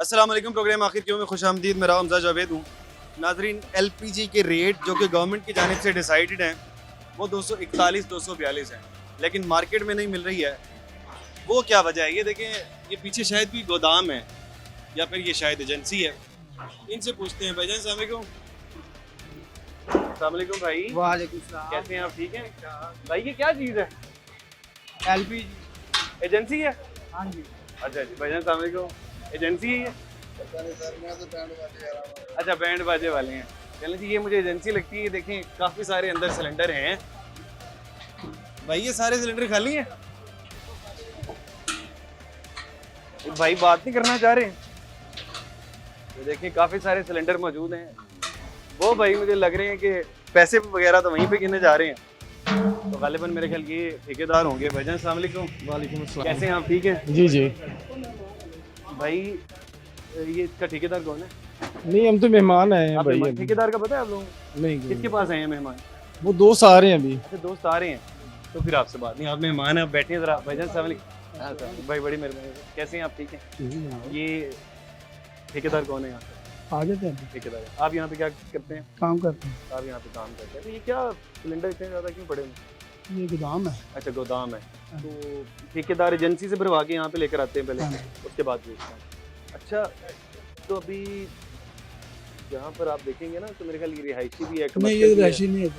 अस्सलाम वालेकुम। प्रोग्राम आखिर क्यों में खुशामदीद। मेरा हमजा जावेद हूँ। नाजरीन, एलपीजी के रेट जो कि गवर्नमेंट की जानिब से डिसाइडेड हैं वो 241 242 हैं, लेकिन मार्केट में नहीं मिल रही है। वो क्या वजह है? ये देखें, ये पीछे शायद भी गोदाम है या फिर ये शायद एजेंसी है। इनसे पूछते हैं। भाईजान अस्सलाम वालेकुम। अस्सलाम वालेकुम भाई। वालेकुम सलाम। कैसे हैं आप? ठीक हैं भाई। ये क्या चीज़ है? एलपीजी एजेंसी है? हाँ जी। अच्छा जी भाईजान अस्सलाम वालेकुम। एजेंसी है ये? अच्छा, बैंड बाजे वाले हैं। चलें जी, ये मुझे एजेंसी लगती है। देखें, काफ़ी सारे अंदर सिलेंडर हैं। भाई ये सारे सिलेंडर खाली हैं? भाई बात नहीं करना चाह रहे? तो देखिए, काफ़ी सारे सिलेंडर मौजूद हैं। वो भाई मुझे लग रहे हैं कि पैसे वगैरह तो वहीं पे गिने जा रहे हैं। तो गालिबन मेरे ख्याल ये ठेकेदार होंगे। भाईजान अस्सलाम वालेकुम। वालेकुम अस्सलाम। कैसे हैं आप? ठीक हैं जी जी। भाई। ये इसका ठेकेदार कौन है? नहीं, हम तो मेहमान आए हैं आप भाई। मेहमान- ठेकेदार का पता है आप लोगों को? नहीं, किसके पास आए हैं मेहमान? वो दोस्त आ रहे हैं अभी। अच्छा, दोस्त आ रहे हैं। तो फिर आपसे बात नहीं, आप मेहमान हैं, आप बैठिए जरा। भाईजान अस्सलाम वालेकुम। हाँ सर भाई, बड़ी मेहरबानी। कैसे हैं आप? ठीक हैं। ये ठेकेदार कौन है यहाँ पे? आ जाते हैं, ठेकेदार है। आप यहाँ पे क्या करते हैं? काम करते हैं। आप यहाँ पे काम करते हैं। तो ये क्या सिलेंडर इतने ज़्यादा क्यों पड़े हैं? ये गोदाम है। अच्छा, गोदाम है। तो ठेकेदार एजेंसी से भरवा के यहाँ पे लेकर आते हैं पहले, उसके बाद बेचते हैं। अच्छा, तो अभी यहाँ पर आप देखेंगे ना तो मेरे ख्याल ये रिहायशी भी है। नहीं, ये रैशी नहीं है।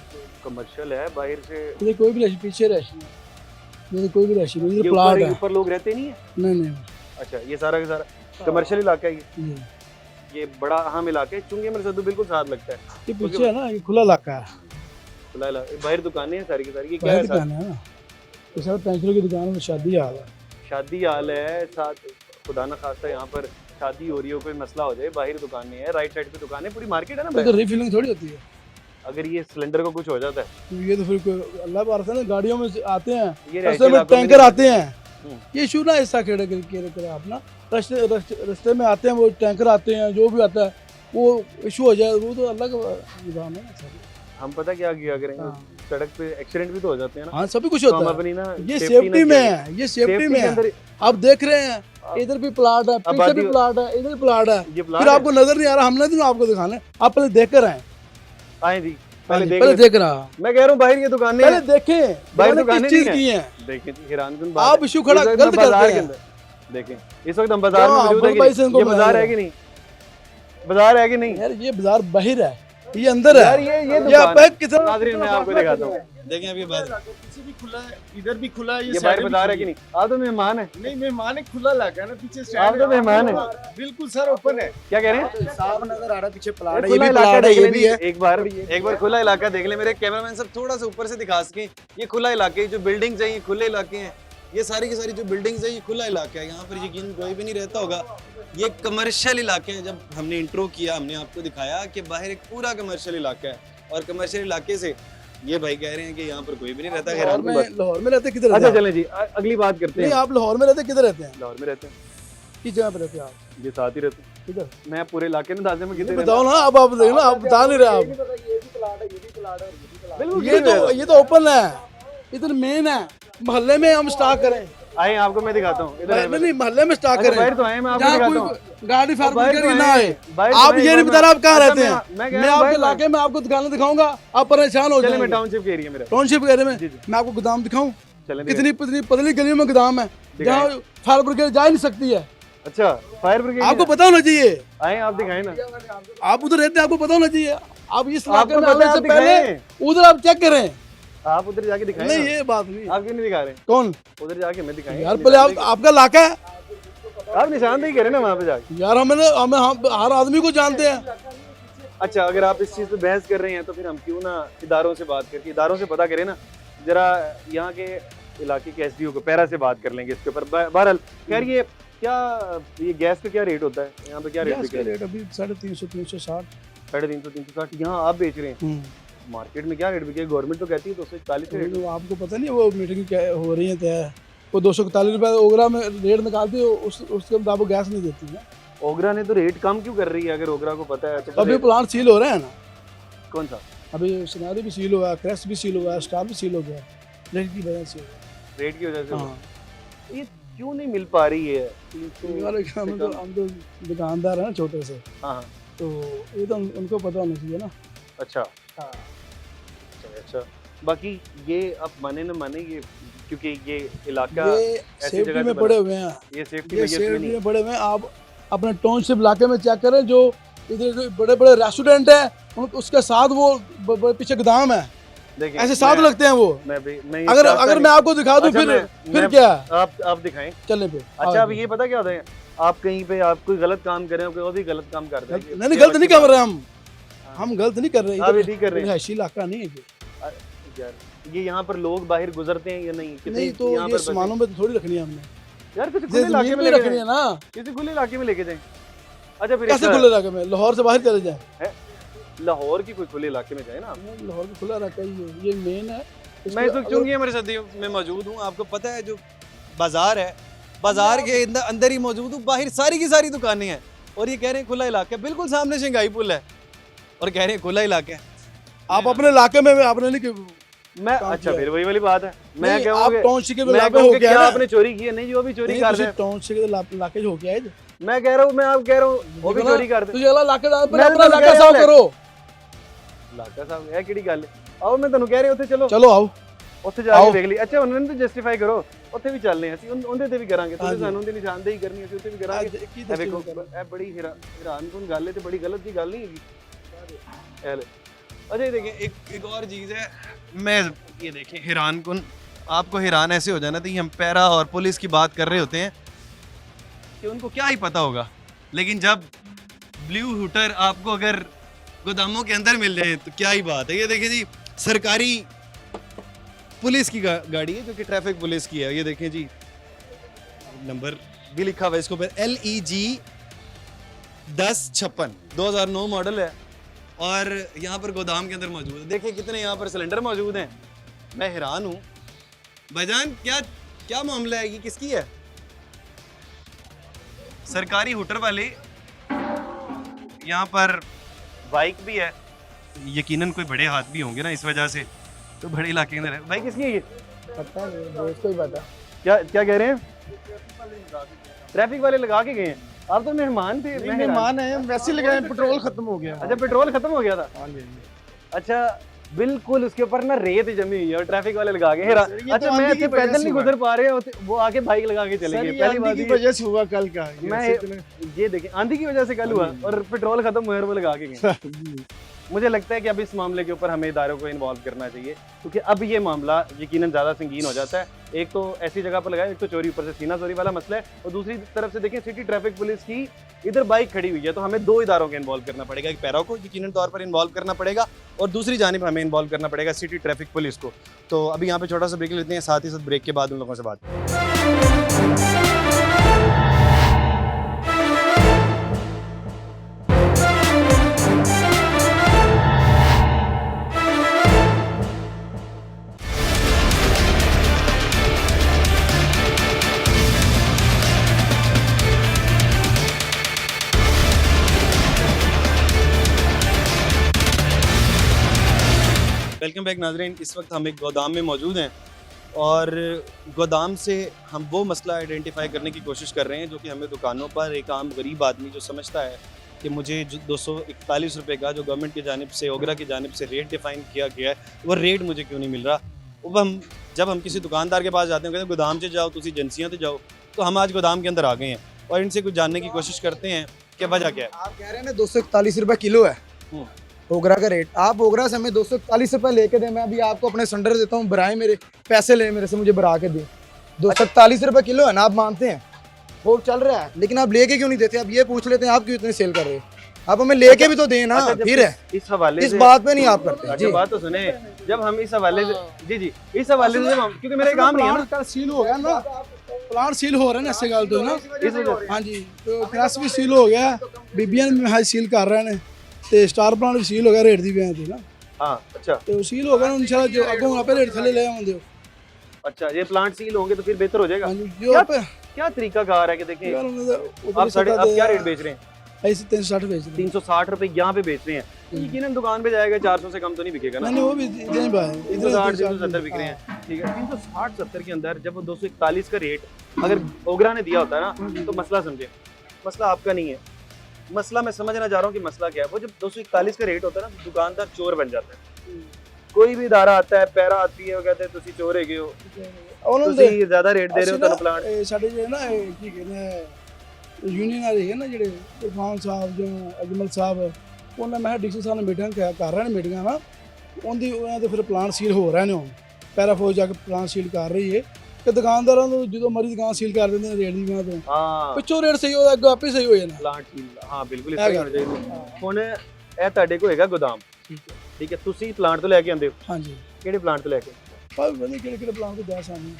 कमर्शियल है। बाहर से ये कोई भी रैशी, पीछे रैशी नहीं। ये कोई भी रैशी नहीं, ये ये प्लाट ऊपर है। ऊपर लोग रहते नहीं है? नहीं नहीं, अच्छा, ये सारा का सारा कमर्शियल इलाका है ये ये बड़ा अहम इलाका है। चुंगी मेरे साथ बिल्कुल साथ लगता है। ये पीछे है ना, ये खुला इलाका है। खुला इलाका, बाहर दुकानें हैं सारी की सारी। ये क्या बाहर है? दुकान है ना, ये सारा पेंसिलों की दुकान में शादी हाल है। शादी हाल है साथ, खुदा ना खास्ता यहाँ पर शादी हो रही हो, कोई मसला हो जाए, बाहर दुकानें हैं, राइट साइड पे दुकान है, पूरी मार्केट है ना तो बाहर। रिफिलिंग थोड़ी होती है। अगर ये सिलेंडर को कुछ हो जाता है तो ये तो फिर कोई अल्लाह बार से ना, गाड़ियों में से आते हैं, ये रास्ते में इलाकों में टैंकर आते हैं। हम्म। ये इशू ना ऐसा खेड़े कर अपना रास्ते में आते हैं, वो टैंकर आते हैं, जो भी आता है वो इशू हो जाए, वो तो अल्लाह का निज़ाम है ना। हम पता क्या किया करेंगे, हाँ। सड़क पे एक्सीडेंट भी तो हो जाते हैं ना। हाँ, सभी कुछ तो हम होता है। अपनी ना ये safety सेफ्टी ना में किया। है, ये सेफ्टी Safety में के है। अंदर आप देख रहे हैं, इधर भी प्लाट है, पीछे आबादी- भी प्लाट है, इधर भी प्लाट है। ये प्लाट फिर है। आपको नजर नहीं आ रहा, हमने तो आपको दिखाना है। आप पहले देख कर आए। आए जी, पहले देख पहले लेते। देख रहा, मैं कह रहा हूँ बाहर ये दुकानें पहले हैं। देखें बाहर मैंने दुकानें किस चीज नहीं की हैं। है। देखें जी, हैरानकुन बात आप है। इशू खड़ा इस वक्त गलत मैं बाजार करते के हैं। अंदर देखें, इस वक्त हम बाजार में हाँ, मौजूद है कि भाई से नहीं? इनको ये बाजार बनाया है कि नहीं? बाजार है कि नहीं? यार ये बाजार बाहर है, ये अंदर है। यार ये ये दुकान आप है। कितना नाज़रीन, मैं आपको दिखाता हूँ। देखें, अभी पीछे भी खुला है, इधर भी खुला है, ये साइड बाहर भी बाजार है खुली कि नहीं? आप तो मेहमान है। नहीं, मेहमान है, खुला इलाका है ना, पीछे स्टैंड आप तो मेहमान हैं। बिल्कुल सर, ओपन है। क्या कह रहे हैं? साफ नजर आ रहा है, पीछे प्लाट है, ये खुला भी इलाका प्लाट है, देख ये लें भी जी। है। एक बार खुला इलाका देख ले। मेरे कैमरामैन सब थोड़ा सा ऊपर से दिखा सकें। ये खुला इलाके, जो बिल्डिंग्स हैं ये खुले इलाके हैं। ये सारी की सारी जो बिल्डिंग्स है ये खुला इलाका है। यहाँ पर यकीन कोई भी नहीं रहता होगा। ये कमर्शियल इलाके हैं। जब हमने इंट्रो किया, हमने आपको दिखाया कि बाहर एक पूरा कमर्शियल इलाका है, और कमर्शियल इलाके से ये भाई कह रहे हैं कि यहाँ पर कोई भी नहीं रहता। लाहौर में रहते किधर रहते अच्छा हैं? चलें जी, अगली बात करते नहीं, हैं। आप लाहौर में रहते किधर रहते हैं? लाहौर में रहते हैं। किस जगह पे रहते हैं आप? ये साथ ही रहते हैं। किधर मैं पूरे इलाके में दादे में ये कितने बताओ ना। अब आप देख ना, आप बता नहीं रहे आप। बिल्कुल ये तो ओपन है, इधर मेन है। मोहल्ले में हम स्टॉक करें। आए, आपको मैं दिखाता हूँ। इधर नहीं नहीं, मोहल्ले में स्टॉक अच्छा, करें। बाहर तो आए, मैं आपको जहाँ दिखाता हूँ। कोई गाड़ी फार्म बाहर तो करके ना आए, आए। बाहर तो आप आए, ये नहीं बाहर बता रहे आप कहाँ अच्छा, रहते हैं। मैं कह मैं रहा हूँ आपके बाहर इलाके में आपको दुकानें दिखाऊंगा, आप परेशान हो चले, मैं जाएंगे। टाउनशिप के एरिया में रहता टाउनशिप एरिया में जी, जी। मैं आपको गोदाम दिखाऊं। चलें, कितनी पतली पतली गलियों में गोदाम है, जहाँ फायर ब्रिगेड जा ही नहीं सकती है। अच्छा, फायर ब्रिगेड आपको पता होना चाहिए। आए, आप दिखाएं ना। आप उधर रहते हैं, आपको पता होना चाहिए। आप इस इलाके आपको में पता आने है, से आप पहले दिखाएं। उधर आप चेक करें। आप उधर जाके दिखाएं नहीं, ना। ये बात नहीं। आप क्यों नहीं दिखा रहे? कौन? उधर जाके मैं दिखाएं। यार पहले आप, आपका इलाका है आप निशानदेही करें ना वहाँ पे जाके। यार। हमें हम हर आदमी को जानते हैं। अच्छा, अगर आप इस चीज़ पे बहस कर रहे हैं तो फिर हम क्यों ना इदारों से बात करके, इदारों से पता करें ना जरा। यहाँ के इलाके के एसडीओ को पैरा से बात कर लेंगे इसके ऊपर। बहरहाल खैर, ये क्या ये गैस का क्या रेट होता है यहाँ पे, क्या रेट गैस बिक का रहा है? रेट अभी 350 360। 350 360 यहाँ आप बेच रहे हैं, मार्केट में क्या रेट बिके? गवर्नमेंट तो कहती है 241 रेट। तो आपको पता नहीं वो मीटिंग क्या हो रही है तय, वो 241 रुपये ओगरा में रेट निकालती है, उसके मुताबिक गैस नहीं देती है। ओगरा ने तो रेट कम क्यों कर रही है? अगर ओगरा को पता है तो अभी प्लांट सील हो रहे हैं ना, कौन सा अभी सिनारी भी सील हुआ है, क्रेस्ट भी सील हुआ है, स्टार भी सील हो गया है, रेट की वजह से। रेट की वजह से? हाँ, ये क्यों नहीं मिल पा रही है? 300 यार से हम कम? तो दुकानदार हैं ना छोटे से, हाँ हाँ, तो ये तो उनको पता होना चाहिए ना। अच्छा हाँ, अच्छा। बाकी ये अब माने न माने, ये क्योंकि ये इलाका ये ऐसी सेफ्टी जगह में से पड़े हुए हैं, ये सेफ्टी ये मेजर्स में सेफ्टी नहीं। में पड़े हुए हैं। आप अपने टाउनशिप इलाके में चेक करें, जो इधर जो बड़े बड़े रेस्टोरेंट है उसके साथ वो पीछे गोदाम है, देखिए ऐसे साथ लगते हैं वो। मैं अगर मैं आपको दिखा दूं अच्छा, फिर क्या है? आप दिखाएं। चलने पे अच्छा, अब ये पता क्या होता है, आप कहीं पे आप कोई गलत काम कर रहे हो, कोई और भी गलत काम कर रहे हैं। नहीं गलत नहीं कर रहे हम गलत नहीं कर रहे, आप ये ठीक कर रहे हैं रिहायशी इलाका नहीं है ये। यार। ये यहाँ पर लोग बाहर गुजरते हैं या नहीं? नहीं तो यहाँ ये पर सामानों में तो थोड़ी रखनी है हमने, यार किसी ये खुले इलाके जमीन में पे लेके रखनी है जाएं, ना। किसी खुले इलाके में लेके जाएं। अच्छा फिर कैसे खुले इलाके में? लाहौर से बाहर चले जाए, लाहौर की कोई खुले इलाके में जाए ना। लाहौर में खुला रहता ही है, ये मेन है। मैं इस वक्त चूंकि मेरे साथ में मौजूद हूँ, आपको पता है जो बाजार है, बाजार के अंदर ही मौजूद हूँ, बाहर सारी की सारी दुकानें हैं और ये कह रहे हैं खुला इलाका है। बिल्कुल सामने शंघाई पुल है और कह रहे हैं खुला इलाका है। आप अपने इलाके में आपने नहीं मैं काम अच्छा किया फिर वही वाली बात है, मैं नहीं, कहूँगा आप कि- टाउनशिप के मैं इलाके हो कहूँगा कि गया क्या ना, आपने चोरी की है? नहीं, जो भी चोरी कर रहे हैं। टाउनशिप के इलाके हो गया है। मैं कह रहा हूँ, मैं आप कह रहा हूँ वो भी चोरी कर दे। तुझे अगला इलाके दा, मैं अपना तो इलाका कह रहा साफ हूं, करो। इलाका साहब है किहड़ी गल है? आओ मैं ਤੁਹਾਨੂੰ ਕਹਿ ਰਿਹਾ ਉੱਥੇ ਚਲੋ चलो आओ, ਉੱਥੇ ਜਾ ਕੇ ਆਓ। ਦੇਖ ਲਈ। ਅੱਛਾ ਉਹਨਾਂ ਨੂੰ ਤਾਂ ਜਸਟੀਫਾਈ ਕਰੋ, ਉੱਥੇ ਵੀ ਚੱਲਨੇ ਅਸੀਂ, ਉਹਦੇ ਤੇ ਵੀ ਕਰਾਂਗੇ। ਤੁਸੀਂ ਹਾਂਜੀ। ਸਾਨੂੰ ਉਹਦੀ ਨਿਸ਼ਾਨਦੇਹੀ ਕਰਨੀ, ਅਸੀਂ ਉੱਥੇ ਵੀ ਕਰਾਂਗੇ। आज की ਇਹ ਵੇਖੋ, तस्वीर ਇਹ ਬੜੀ हैरानकुन ਗੱਲ है, ਤੇ बड़ी गलत जी गल नहीं हैगी। ਇਹ ले। अच्छा ये देखें, एक और चीज़ है, मैं ये देखें हैरानकुन, आपको हैरान ऐसे हो जाना था। हम पैरा और पुलिस की बात कर रहे होते हैं कि उनको क्या ही पता होगा, लेकिन जब ब्लू हुटर आपको अगर गोदामों के अंदर मिल जाए तो क्या ही बात है। ये देखिए जी, सरकारी पुलिस की गाड़ी है जो कि ट्रैफिक पुलिस की है। ये देखें जी, नंबर भी लिखा हुआ है इसके ऊपर, LEG 1056 2009 मॉडल है और यहाँ पर गोदाम के अंदर मौजूद है। देखिए कितने यहाँ पर सिलेंडर मौजूद हैं। मैं हैरान हूँ भाईजान, क्या क्या मामला है, ये किसकी है? सरकारी हुटर वाले, यहाँ पर बाइक भी है, यकीनन कोई बड़े हाथ भी होंगे ना, इस वजह से तो बड़े इलाके के अंदर है। बाइक किसकी है ये? पता नहीं, दोस्त को ही पता। क्या क्या कह रहे हैं? ट्रैफिक वाले लगा के गए हैं। आप तो मेहमान थे। मैं हैरान। मेहमान है, वैसे लगाए, पेट्रोल खत्म हो गया। अच्छा, पेट्रोल खत्म हो गया था। हाँ जी। अच्छा, बिल्कुल उसके ऊपर ना रेत जमी हुई है और ट्रैफिक वाले लगा के हैरान। सर, ये अच्छा, तो मैं आंधी की ऐसे वजह पैदल से नहीं हुआ गुजर पा रहे होते, वो आके बाइक लगा के चले सर, गए। ये पहली आंधी बात की ये- वजह से हुआ कल का। मैं ये देखें, आंधी की वजह से कल हुआ और पेट्रोल खत्म हुआ और वो लगा के गए। मुझे लगता है कि अब इस मामले के ऊपर हमें इदारों को इन्वॉल्व करना चाहिए, क्योंकि अब ये मामला यकीनन ज़्यादा संगीन हो जाता है। एक तो ऐसी जगह पर लगाए, एक तो चोरी, ऊपर से सीना चोरी वाला मसला है, और दूसरी तरफ से देखें सिटी ट्रैफिक पुलिस की इधर बाइक खड़ी हुई है, तो हमें दो इदारों को इन्वॉल्व करना पड़ेगा। एक पैरा को यकीनन तौर पर इन्वॉल्व करना पड़ेगा और दूसरी जानिब हमें इन्वॉल्व करना पड़ेगा सिटी ट्रैफिक पुलिस को। तो अभी यहाँ पे छोटा सा ब्रेक लेते हैं, साथ ही साथ ब्रेक के बाद उन लोगों से बात। वेलकम बैक नाजरीन, इस वक्त हम एक गोदाम में मौजूद हैं और गोदाम से हम वो मसला आइडेंटिफाई करने की कोशिश कर रहे हैं जो कि हमें दुकानों पर एक आम गरीब आदमी जो समझता है कि मुझे जो 241 रुपये का जो गवर्नमेंट की जानिब से, ओगरा की जानिब से रेट डिफाइन किया गया है, वो रेट मुझे क्यों नहीं मिल रहा। वो हम जब हम किसी दुकानदार के पास जाते हैं, कहते हैं गोदाम से जाओ, तुम एजेंसियाँ तो जाओ, तो हम आज गोदाम के अंदर आ गए हैं और इनसे कुछ जानने की कोशिश करते हैं कि वजह क्या है। आप कह रहे हैं ना 241 रुपए किलो है ओगरा का रेट। आप ओगरा से हमें 241 रुपए लेके दे, मैं अभी आपको अपने सिलेंडर देता हूँ, बराए मेरे पैसे ले मेरे से, मुझे भरा के दे। 241 रुपए किलो है ना, आप मानते हैं वो चल रहा है, लेकिन आप लेके क्यों नहीं देते? आप ये पूछ लेते हैं आप क्यों इतने सेल कर रहे हो? आप हमें लेके भी तो दें ना। अच्छा, जब फिर है इस हवाले इस से बात पे नहीं आप करते अच्छा, जी। बात तो सुने, जब हम इस हवाले से जी इस हवाले से क्योंकि मेरा काम नहीं है ना। सील हो गया ना, प्लांट सील हो रहे ने इस गल तो ना इस वजह से हाँ जी तो क्रैस भी सील हो गया बीबियां भी हाई सील कर रहे हैं ਤੇ ਸਟਾਰ ਪਲਾਂਟ ਵੀ ਸੀਲ ਹੋ ਗਿਆ ਰੇਟ ਦੀ ਵਜ੍ਹਾ ਤੇ ਨਾ हाँ अच्छा ਤੇ ਉਹ ਸੀਲ ਹੋ ਗਿਆ ਇੰਸ਼ਾਅੱਲਾ ਜੋ ਅੱਗੋਂ ਆਪੇ ਰੇਟ ਥੱਲੇ ਲੈ ਆਉਂਦੇ ਹੋ अच्छा ये प्लांट सील होंगे तो फिर बेहतर हो जाएगा ਹਾਂਜੀ ਜੋ क्या ਆਪੇ क्या तरीका कार है कि देखें ਯਾਰ ਉਹਨਾਂ ਦਾ आप साढ़े आप क्या रेट बेच रहे हैं ऐसे 360 बेच रहे 360 रुपए यहाँ पे बेच रहे हैं यकीनन दुकान पे जाएगा 400 से कम तो नहीं बिकेगा ना मैंने वो भी इतने ही पाए 360 370 बिक रहे हैं ठीक है 360 70 के अंदर जब वो 241 का रेट अगर ओगरा ने दिया होता है ना तो मसला समझे मसला आपका नहीं है मसला मैं समझना चाह रहा हूँ कि मसला क्या है वो जब 241 का रेट होता है ना दुकानदार चोर बन जाता है कोई भी इदारा आता है पैरा आती है वो कहते हैं तुसी चोर है हो ਉਹਨਾਂ ਤੁਸੀਂ ਜ਼ਿਆਦਾ ਰੇਟ ਦੇ ਰਹੇ ਹੋ ਤੁਹਾਨੂੰ ਪਲਾਂਟ ਸਾਡੇ ਜਿਹੜੇ ਨਾ ਇਹ ਕੀ ਕਹਿੰਦੇ ਆ ਯੂਨੀਅਨ ਵਾਲੇ ਹੈ ਨਾ ਜਿਹੜੇ ਇਰਫਾਨ ਸਾਹਿਬ ਜਾਂ ਅਜਮਲ ਸਾਹਿਬ ਉਹਨਾਂ ਮੈਂ ਡੀਸੀ ਸਾਹਿਬ ਨਾਲ ਮੀਟਿੰਗ ਕਰ ਰਹੇ ਨੇ ਮੀਟਿੰਗਾਂ ਨਾ ਉਹਦੀ ਉਹਨਾਂ ਦੇ ਫਿਰ ਪਲਾਂਟ ਸੀਲ ਹੋ ਰਹੇ ਨੇ ਹੁਣ ਪੈਰਾਫੋਜ ਜਾ ਕੇ ਪਲਾਂਟ ਸੀਲ ਕਰ ਰਹੀ ਹੈ ਕਿ ਦੁਕਾਨਦਾਰਾਂ ਨੂੰ ਜਦੋਂ ਮਰੀ ਦੁਕਾਨ ਸੀਲ ਕਰ ਦਿੰਦੇ ਨੇ ਰੇਟ ਦੀ ਵਜ੍ਹਾ ਤੋਂ ਹਾਂ ਪਿੱਛੋਂ ਰੇਟ ਸਹੀ ਹੋਦਾ ਅੱਗੋਂ ਆਪੇ ਸਹੀ ਹੋ ਜਾਣਾ ਪਲਾਂਟ ਸੀਲ ਹਾਂ ਬਿਲਕੁਲ ਇਸ ਤਰ੍ਹਾਂ ਹੋਣਾ ਚਾਹੀਦਾ ਹੁਣ ਇਹ ਤੁਹਾਡੇ ਕੋਲ ਹੈਗਾ ਗੋਦਾਮ ਠੀਕ ਹੈ ਤੁਸੀਂ ਪਲਾਂਟ ਤੋਂ ਲੈ ਕੇ ਆਉਂਦੇ ਹੋ ਹਾਂਜੀ ਕਿਹੜੇ ਪਲਾਂਟ ਤੋਂ ਲੈ ਕੇ ਪਰ ਪਤਾ ਨਹੀਂ ਕਿਹੜੇ ਪਲਾਂਟ ਤੋਂ ਜਾ ਸਾਨੂੰ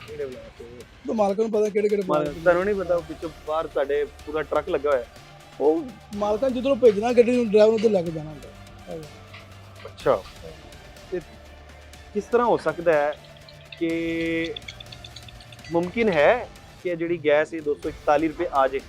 ਕਿਹੜੇ ਪਲਾਂਟ ਤੋਂ ਤਾਂ ਮਾਲਕਾਂ ਨੂੰ ਪਤਾ ਕਿਹੜੇ ਪਲਾਂਟ ਤੁਹਾਨੂੰ ਨਹੀਂ ਪਤਾ ਪਿੱਛੋਂ ਬਾਹਰ ਤੁਹਾਡੇ ਪੂਰਾ ਟਰੱਕ ਲੱਗਾ ਹੋਇਆ ਉਹ ਮਾਲਕਾਂ ਜਿੱਧਰੋਂ ਭੇਜਣਾ ਗੱਡੀ ਨੂੰ ਡਰਾਈਵਰ ਨੂੰ ਤੇ ਲੈ ਕੇ ਜਾਣਾ ਹੁੰਦਾ ਅੱਛਾ ਤੇ ਕਿਸ ਤਰ੍ਹਾਂ ਹੋ ਸਕਦਾ ਹੈ ਕਿ ਮੁਮਕਿਨ ਹੈ ਕਿ ਜਿਹੜੀ ਗੈਸ ਇਹ 241 ਰੁਪਏ ਆ ਜੇ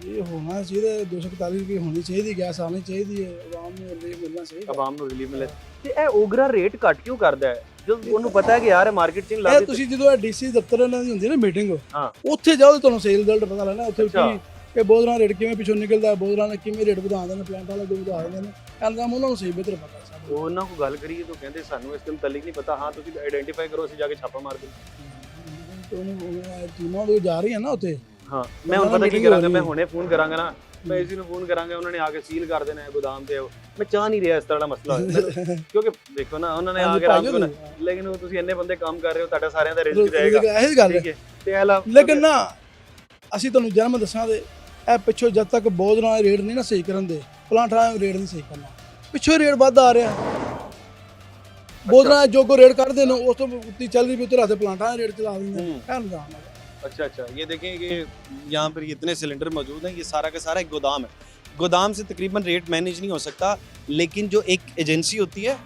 ਇਹ ਹੋਣਾ ਚਾਹੀਦਾ 241 ਰੁਪਏ ਹੋਣੀ ਚਾਹੀਦੀ ਗੈਸ ਆਉਣੀ ਚਾਹੀਦੀ ਹੈ ਆਵਾਮ ਨੂੰ ਰਿਲੀਫ ਮਿਲਣਾ ਚਾਹੀਦਾ ਆਵਾਮ ਨੂੰ ਰਿਲੀਫ ਮਿਲੇ ਤੇ ਇਹ ਓਗਰਾ ਰੇਟ ਘੱਟ ਕਿਉਂ ਕਰਦਾ ਹੈ ਜਦੋਂ ਉਹਨੂੰ ਪਤਾ ਹੈ ਕਿ ਯਾਰ ਮਾਰਕੀਟ 'ਚ ਇਹ ਲੱਗ ਤੁਸੀਂ ਜਦੋਂ ਡੀਸੀ ਦਫ਼ਤਰ ਇਹਨਾਂ ਦੀ ਹੁੰਦੀ ਨਾ ਮੀਟਿੰਗ ਹਾਂ ਉੱਥੇ ਜਾਓ ਤੇ ਤੁਹਾਨੂੰ ਸਹੀ ਰਿਜ਼ਲਟ ਪਤਾ ਲੱਗਣਾ ਉੱਥੇ ਅੱਛਾ। ਕਿ ਬੋਤਲਾਂ ਰੇਟ ਕਿਵੇਂ ਪਿੱਛੋਂ ਨਿਕਲਦਾ ਬੋਤਲਾਂ ਨੇ ਕਿਵੇਂ ਰੇਟ ਵਧਾਉਂਦੇ ਨੇ ਪਲਾਂਟ ਵਾਲੇ ਕਿਵੇਂ ਵਧਾ ਦਿੰਦੇ ਨੇ ਕਹਿੰਦਾ ਉਹਨਾਂ ਨੂੰ ਸਹੀ ਬਿਹਤਰ ਪਤਾ ਸਭ ਉਹ ਉਹਨਾਂ ਕੋਲ ਗੱਲ ਕਰੀਏ ਤਾਂ ਕਹਿੰਦੇ ਸਾਨੂੰ ਇਸ ਦੇ ਮੁਤਲਕ ਨਹੀਂ ਪਤਾ ਹਾਂ ਤੁਸੀਂ ਆਈਡੈਂਟੀਫਾਈ ਕਰੋ ਅਸੀਂ ਜਾ ਕੇ ਛਾਪਾ ਮਾਰ ਦਿੰਦੇ ਤੇ ਉਹਨੂੰ ਟੀਮਾਂ ਦੇ ਜਾ ਰਹੀਆਂ ਨਾ ਉੱਥੇ ਹਾਂ ਮੈਂ ਹੁਣ ਪਤਾ ਕੀ ਕਰਾਂਗਾ ਮੈਂ ਹੁਣੇ ਫੋਨ ਕਰਾਂਗਾ ਨਾ ਮੈਂ ਇਸੇ ਨੂੰ ਫੋਨ ਕਰਾਂਗਾ ਉਹਨਾਂ ਨੇ ਆ ਕੇ ਸੀਲ ਕਰ ਦੇਣਾ ਹੈ ਗੋਦਾਮ ਤੇ ਮੈਂ ਚਾਹ ਨਹੀਂ ਰਿਹਾ ਇਸ ਤਰ੍ਹਾਂ ਦਾ ਮਸਲਾ ਹੋਵੇ ਕਿਉਂਕਿ ਦੇਖੋ ਨਾ ਉਹਨਾਂ ਨੇ ਆ ਕੇ ਆਰਾਮ ਕਰਨਾ ਲੇਕਿਨ ਉਹ ਤੁਸੀਂ ਇੰਨੇ ਬੰਦੇ ਕੰਮ ਕਰ ਰਹੇ ਹੋ ਤੁਹਾਡਾ ਸਾਰਿਆਂ ਦਾ ਰਿਸਕ ਜਾਏਗਾ ਇਹੀ ਗੱਲ ਠੀਕ ਹੈ ਤੇ ਇਹ ਲੇਕਿਨ ਨਾ ਅਸੀਂ ਤੁਹਾਨੂੰ ਜਨਮ ਦੱਸਾਂ ਦੇ ਇਹ ਪਿੱਛੋਂ ਜਦ ਤੱਕ ਬੋਤਲਾਂ ਦੇ ਰੇਟ ਨਹੀਂ ਨਾ ਸਹੀ ਕਰਨ ਦੇ ਪਲਾਂਟਾਂ ਦੇ ਰੇਟ ਨਹੀਂ ਸਹੀ ਕਰਨਾ ਪਿੱਛੋਂ ਰੇਟ ਵੱਧ ਆ ਰਿਹਾ ਬੋਤਲਾਂ ਜੋ ਕੋ ਰੇਟ ਕੱਢਦੇ ਨੇ ਉਸ ਤੋਂ ਉੱਤੀ ਚੱਲ ਰਹੀ ਵੀ ਉੱਤੇ ਰਾਤੇ ਪਲਾਂਟਾਂ ਦੇ ਰੇਟ ਚਲਾ ਦਿੰਦੇ ਨੇ ਇਹ ਨਿਜ਼ਾਮ ਹੈ अच्छा अच्छा ये देखें कि यहाँ पर इतने सिलेंडर मौजूद हैं ये सारा का सारा एक गोदाम है गोदाम से तकरीबन रेट मैनेज नहीं हो सकता लेकिन जो एक एजेंसी होती है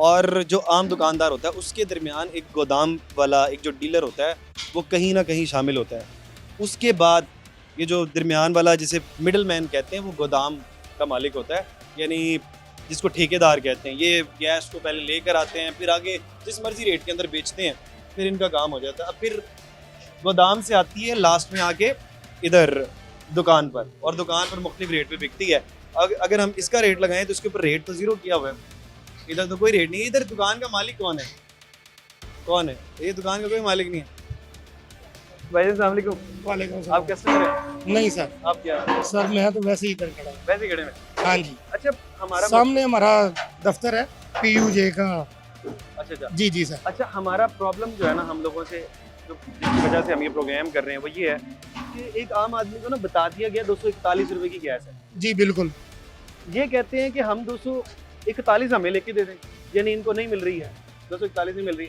और जो आम दुकानदार होता है उसके दरमियान एक गोदाम वाला एक जो डीलर होता है वो कहीं ना कहीं शामिल होता है उसके बाद ये जो दरमियान वाला जिसे मिडल मैन कहते हैं वो गोदाम का मालिक होता है यानी जिसको ठेकेदार कहते हैं ये गैस को पहले लेकर आते हैं फिर आगे जिस मर्जी रेट के अंदर बेचते हैं फिर इनका काम हो जाता है अब फिर गोदाम से आती है लास्ट में आके इधर दुकान पर और दुकान पर मुख्तलिफ रेट पे बिकती है अगर हम इसका रेट लगाएं तो इसके ऊपर रेट तो जीरो किया हुआ है इधर तो कोई रेट नहीं है इधर दुकान का मालिक कौन है ये दुकान का कोई मालिक नहीं है भाई अस्सलाम वालेकुम वालेकुम आप कस्टमर हैं नहीं सर आप क्या सर मैं तो वैसे ही इधर खड़ा हूँ वैसे खड़े में हाँ जी अच्छा हमारा सामने हमारा दफ्तर है PUJ का अच्छा जी जी सर अच्छा हमारा प्रॉब्लम जो है ना हम लोगों से जो जिसकी वजह से हम ये प्रोग्राम कर रहे हैं वो ये है कि एक आम आदमी को ना बता दिया गया 241 रुपए की गैस है जी बिल्कुल ये कहते हैं कि हम 241 हमें लेके दे दें यानी इनको नहीं मिल रही है 241 नहीं मिल रही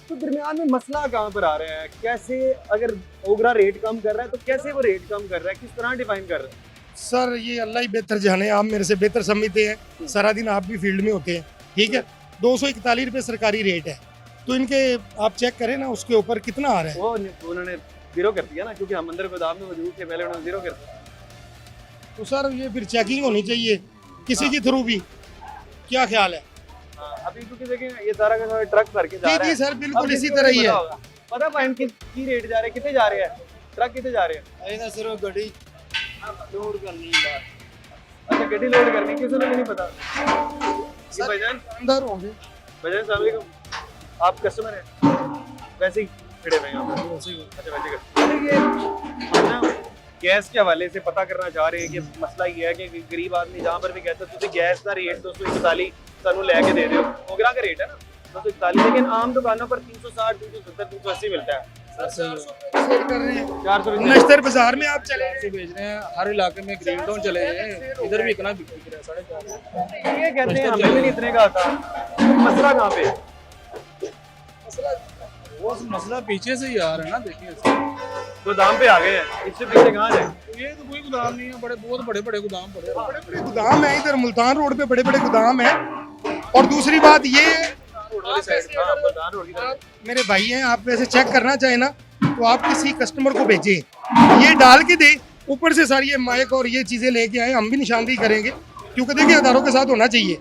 तो दरमियान में मसला कहाँ पर आ रहा है कैसे अगर ओगरा रेट कम कर रहा है तो कैसे वो रेट कम कर रहा है किस तरह डिफाइन कर रहा है सर ये अल्लाह ही बेहतर जाने आप मेरे से बेहतर समझते हैं सारा दिन आप भी फील्ड में होते हैं ठीक है 241 रुपये सरकारी रेट है तो इनके आप चेक करें ना उसके ऊपर कितना आ रहा है वो उन्होंने जीरो कर दिया ना क्योंकि हम अंदर गोदाम में मौजूद थे पहले उन्होंने जीरो कर दिया तो सर ये फिर चेकिंग होनी चाहिए किसी के थ्रू भी क्या ख्याल है अभी क्योंकि देखें ये सारा का सारा ट्रक भर के जा जी रहा जी है सर बिल्कुल अब इसी किसको तरह ही नहीं है पता होगा। पता फाइन की रेट जा रहे हैं कितने जा रहे हैं ट्रक कितने जा रहे हैं ਇਹਦਾ ਸਿਰਫ ਗੱਡੀ ਲੋਡ ਕਰਨੀ ਹੈ अच्छा गड्डी लोड करनी किसी को भी नहीं पता ये भाईजान अंदर होंगे भाईजान अस्सलाम वालेकुम आप कस्टमर हैं वैसे ही खड़े हुए हैं यहाँ पर अच्छा वैसे कर ये हम ना गैस के हवाले से पता करना चाह रहे हैं कि मसला ये है कि गरीब आदमी जहाँ पर भी कहता है तुझे गैस का रेट 241 सानू लैके दे रहे हो ओगरा का रेट है ना 241 लेकिन आम दुकानों पर 360 370 380 मिलता है सेल कर रहे हैं 400 नश्तर बाजार में आप चले से बेच रहे हैं हर इलाके में ग्रीन टाउन चले गए हैं इधर भी इतना बिक रहा है 4.5 ये कहते हैं हमें भी नहीं इतने का आता मसला कहाँ पे वो मसला पीछे से ही आ रहा है ना, देखिए गोदाम पे आ गए हैं, इससे पीछे कहाँ जाए? ये तो कोई गोदाम नहीं है, बहुत बड़े बड़े गोदाम पड़े हैं। बड़े बड़े गोदाम है इधर, मुल्तान रोड पे बड़े बड़े गोदाम है। और दूसरी बात ये, मेरे भाई हैं, आप वैसे चेक करना चाहे ना तो आप किसी कस्टमर को भेजें, ये डाल के दे, ऊपर से सारी ये माइक और ये चीजें लेके आए, हम भी निशानदेही करेंगे, क्योंकि देखिए अदारों के साथ होना चाहिए,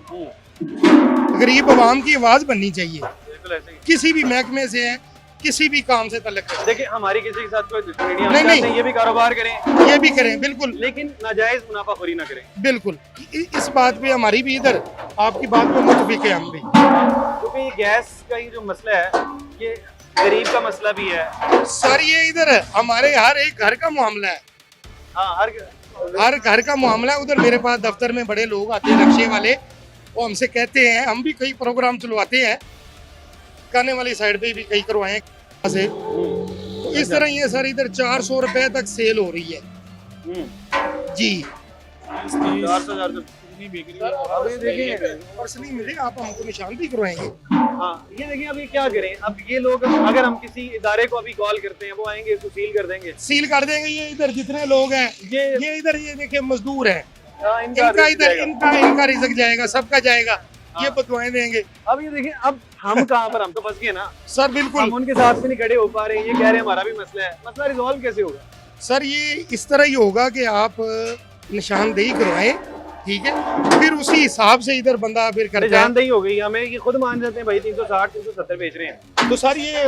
गरीब आवाम की आवाज बननी चाहिए, बिल्कुल ऐसे ही। किसी भी महकमे से है, किसी भी काम से तल्लुक है। देखिए हमारी किसी के साथ कोई दुश्मनी नहीं, हम नहीं, चाहते नहीं। हैं ये भी कारोबार करें, ये भी करें बिल्कुल, लेकिन नाजायज मुनाफाखोरी ना करें, बिल्कुल इस बात पे हमारी भी इधर आपकी बात पे मुतफिक है हम भी। क्योंकि ये गैस का ये जो मसला है ये गरीब का मसला भी है। सर ये इधर हमारे हर एक घर का मामला है, हाँ हर घर का मामला है। उधर मेरे पास दफ्तर में बड़े लोग आते हैं नक्शे वाले, वो हमसे कहते हैं, हम भी कई प्रोग्राम चलवाते हैं, गाने वाली साइड पे भी कई करवाए हैं से। तो इस तरह ये सर इधर 400 रुपए तक सेल हो रही है जी। 400 अभी देखिए पर्सनली मिले आप हमको निशानदेही करवाएंगे। हाँ ये देखिए अभी क्या करें, अब ये लोग अगर हम किसी इदारे को अभी कॉल करते हैं वो आएंगे इसको सील कर देंगे। सील कर देंगे। ये इधर जितने लोग हैं, ये इधर ये देखिए मजदूर हैं, हाँ, इनका इधर जाएगा। इनका रिज़्क जाएगा, सबका जाएगा, ये बदुआएं देंगे। अब ये देखिए अब हम कहाँ पर, हम तो फंस गए ना, सर बिल्कुल हम उनके साथ भी नहीं खड़े हो पा रहे हैं, ये कह रहे हैं हमारा भी मसला है, मसला रिजॉल्व कैसे होगा? सर ये इस तरह ही होगा कि आप निशानदेही करवाएं, ठीक है, फिर उसी हिसाब से इधर बंदा फिर करता है। निशानदेही हो गई हमें, ये खुद मान जाते हैं भाई 360 370 बेच रहे हैं। तो सर ये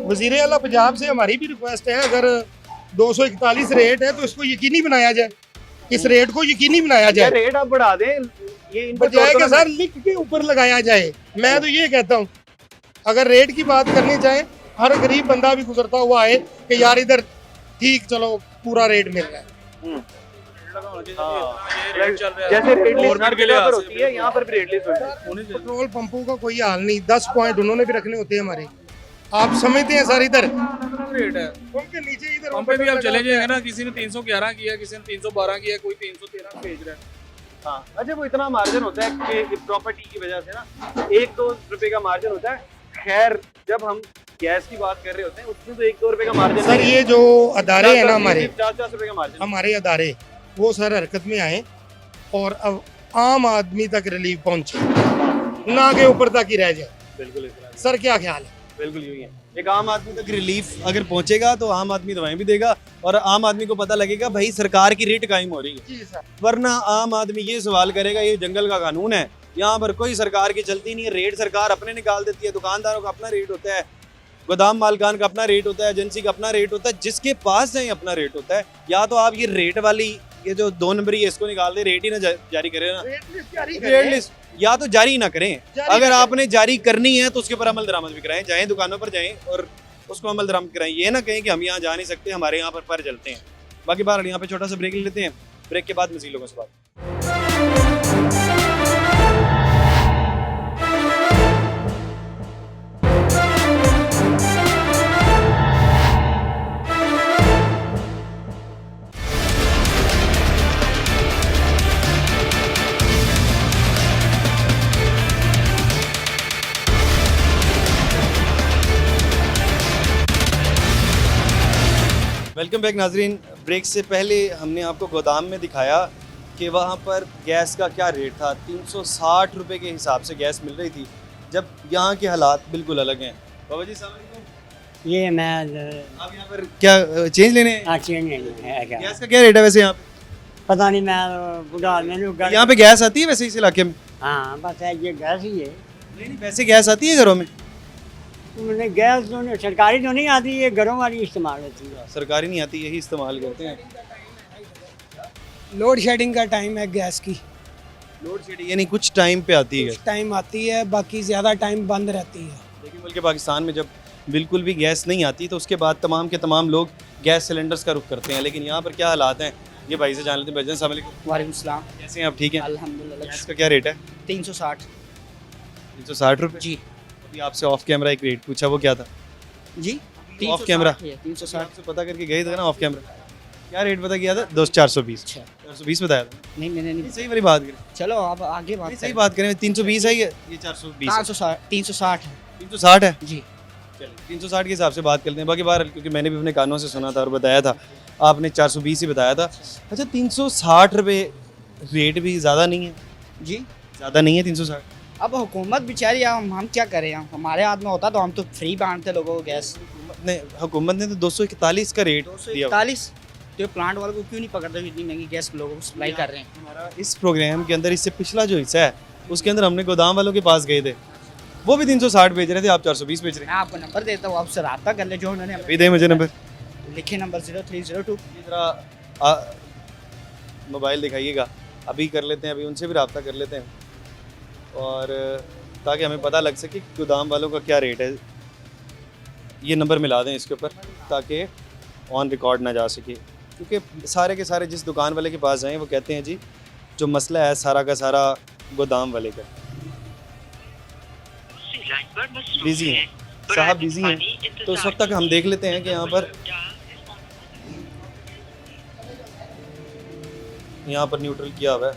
वजीर आला पंजाब से हमारी भी रिक्वेस्ट है, अगर 241 रेट है तो इसको यकीनी बनाया जाए, इस रेट को यकीनी बनाया ये जाए, रेट आप बढ़ा दें, ये इन पर बजाय जोर कि करो। सर लिख के ऊपर लगाया जाए। मैं तो ये कहता हूँ, अगर रेट की बात करनी चाहे, हर गरीब बंदा भी गुजरता हुआ है कि यार इधर ठीक चलो पूरा रेट मिल रहा है। जैसे रेट लिस्ट हर जगह पर होती है, यहाँ पर भी रेट लिस्ट होती है। पेट्रोल पंपों का कोई हाल नहीं, 10 पॉइंट उन्होंने भी रखने होते हैं हमारे, आप समझते हैं सर, इधर रेट है उनके नीचे इधर पंप पे भी आप चले जाएंगे ना, किसी ने 311 किया, किसी ने 312 किया, कोई 313 भेज रहा है। हाँ अच्छा, वो इतना मार्जिन होता है कि प्रॉपर्टी की वजह से ना 1-2 रुपए का मार्जिन होता है। खैर जब हम गैस की बात कर रहे होते हैं उसमें तो 1-2 रुपए का मार्जिन सर, ये जो अदारे हैं ना हमारे 50 रुपए का मार्जिन। हमारे अदारे, वो सर हरकत में आए और अब आम आदमी तक रिलीफ पहुंचे, ना के ऊपर तक ही रह जाए। बिल्कुल इस तरह सर क्या ख्याल है? बिल्कुल यूं ही है। एक आम आदमी तक रिलीफ अगर पहुंचेगा तो आम आदमी दवाएं भी देगा और आम आदमी को पता लगेगा भाई सरकार की रेट कायम हो रही है। जी सर। वरना आम आदमी ये सवाल करेगा ये जंगल का कानून है, यहाँ पर कोई सरकार की चलती नहीं है, रेट सरकार अपने निकाल देती है, दुकानदारों का अपना रेट होता है, गोदाम मालकान का अपना रेट होता है, एजेंसी का अपना रेट होता है, जिसके पास जाए अपना रेट होता है। या तो आप ये रेट वाली ये जो 2 नंबरी है इसको निकाल दे, रेट ही ना जारी करें ना, रेट लिस्ट या तो जारी ना करें। अगर आपने जारी करनी है तो उसके ऊपर अमल दरामद भी कराएं, जाएं दुकानों पर जाएं और उसको अमल दरामद कराएं। ये ना कहें कि हम यहाँ जा नहीं सकते, हमारे यहाँ पर चलते हैं। बाकी बार यहाँ पे छोटा सा ब्रेक ले लेते हैं, ब्रेक के बाद मज़ीद लोगों से बात। वेलकम बैक नाजरीन। ब्रेक से पहले हमने आपको गोदाम में दिखाया कि वहाँ पर गैस का क्या रेट था। 360 रुपए के हिसाब से गैस मिल रही थी, जब यहाँ के हालात बिल्कुल अलग हैं। बाबा जी अस्सलाम वालेकुम। ये मैं आप यहाँ पर क्या चेंज लेने हैं? चेंज नहीं है क्या? गैस का क्या रेट है वैसे यहाँ पे? पता नहीं, मैं बुढ़ा आदमी हूँ। यहाँ पे गैस आती है वैसे इस इलाके में? हाँ बस है, ये गैस ही है। नहीं वैसे गैस आती है घरों में? मैंने गैस तो नहीं, सरकारी तो नहीं आती, ये घरों वाली इस्तेमाल होती है। सरकारी नहीं आती, यही इस्तेमाल करते हैं। लोड शेडिंग का टाइम है गैस की, लोड शेडिंग यानी कुछ टाइम पे आती है। टाइम आती है, बाकी ज़्यादा टाइम बंद रहती है। लेकिन बल्कि पाकिस्तान में जब बिल्कुल भी गैस नहीं आती तो उसके बाद तमाम के तमाम लोग गैस सिलेंडर्स का रुख करते हैं। लेकिन यहाँ पर क्या हालात हैं ये भाई से जान लेते हैं। भाईजान अस्सलाम वालेकुम। वालेकुम सलाम। कैसे हैं आप? ठीक हैं? अल्हम्दुलिल्लाह। गैस का क्या रेट है? 360 360 रुपये जी। अभी आपसे ऑफ कैमरा एक रेट पूछा, वो क्या था? जी ऑफ कैमरा 360। आपसे पता करके गए थे ना ऑफ कैमरा, क्या रेट पता किया था? 420। अच्छा 420 बताया था। नहीं मैंने नहीं। सही वाली बात करें, चलो आप आगे बात सही बात करें। 320 है ये 420 360 है 360 है। जी। चलिए 360 के हिसाब से बात करते हैं, बाकी बार क्योंकि मैंने भी अपने कानों से सुना था और बताया था, आपने 420 ही बताया था। अच्छा 360 रुपये रेट भी ज़्यादा नहीं है? जी ज़्यादा नहीं है 360? अब हुकूमत बेचारी, हम क्या करें, हमारे हाथ में होता तो हम तो फ्री बांटते लोगों को गैस। हुकूमत ने तो 241 का रेट दिया। 241 तो प्लांट वालों को क्यों नहीं पकड़ते, इतनी महंगी गैस लोगों को सप्लाई कर रहे हैं। हमारा इस प्रोग्राम के अंदर इससे पिछला जो हिस्सा है उसके अंदर हमने गोदाम वालों के पास गए थे, वो भी 360 बेच रहे थे, आप 420 बेच रहे मैं आपको नंबर देता हूँ, आपसे रब्ता कर ले, जो उन्होंने हैं। अभी दे मुझे नंबर, लिखे नंबर 0302। जरा मोबाइल दिखाइएगा, अभी कर लेते हैं, अभी उनसे भी रब्ता कर लेते हैं और ताकि हमें पता लग सके कि गोदाम वालों का क्या रेट है। ये नंबर मिला दें इसके ऊपर ताकि ऑन रिकॉर्ड ना जा सके, क्योंकि सारे के सारे जिस दुकान वाले के पास जाएं वो कहते हैं जी जो मसला है सारा का सारा गोदाम वाले का। बिजी हैं साहब, बिजी हैं, तो उस वक्त तक हम देख लेते हैं कि यहाँ पर न्यूट्रल किया हुआ है।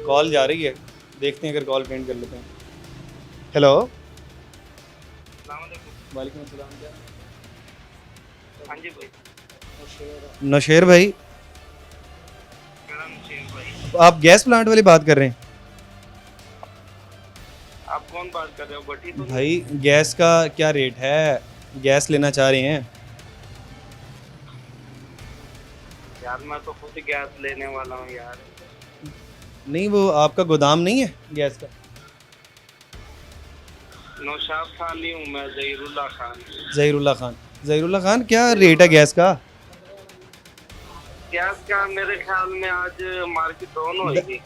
कॉल जा रही है, देखते हैं अगर कॉल अटेंड कर लेते हैं। हेलो, वालेकुम अस्सलाम। हाँ जी भाई, नौशेर भाई, आप गैस प्लांट वाली बात कर रहे हैं? आप कौन बात कर रहे हो? भट्टी तो भाई गैस का क्या रेट है, गैस लेना चाह रहे हैं? यार मैं तो खुद गैस लेने वाला हूँ यार। नहीं, वो आपका गोदाम नहीं है गैस का? नौशाद खान नहीं हूँ मैं, जहीरुल्लाह खान। जहीरुल्लाह खान, जहीरुल्लाह खान, क्या रेट है गैस का? गैस का मेरे ख्याल में आज मार्केट डाउन होगी।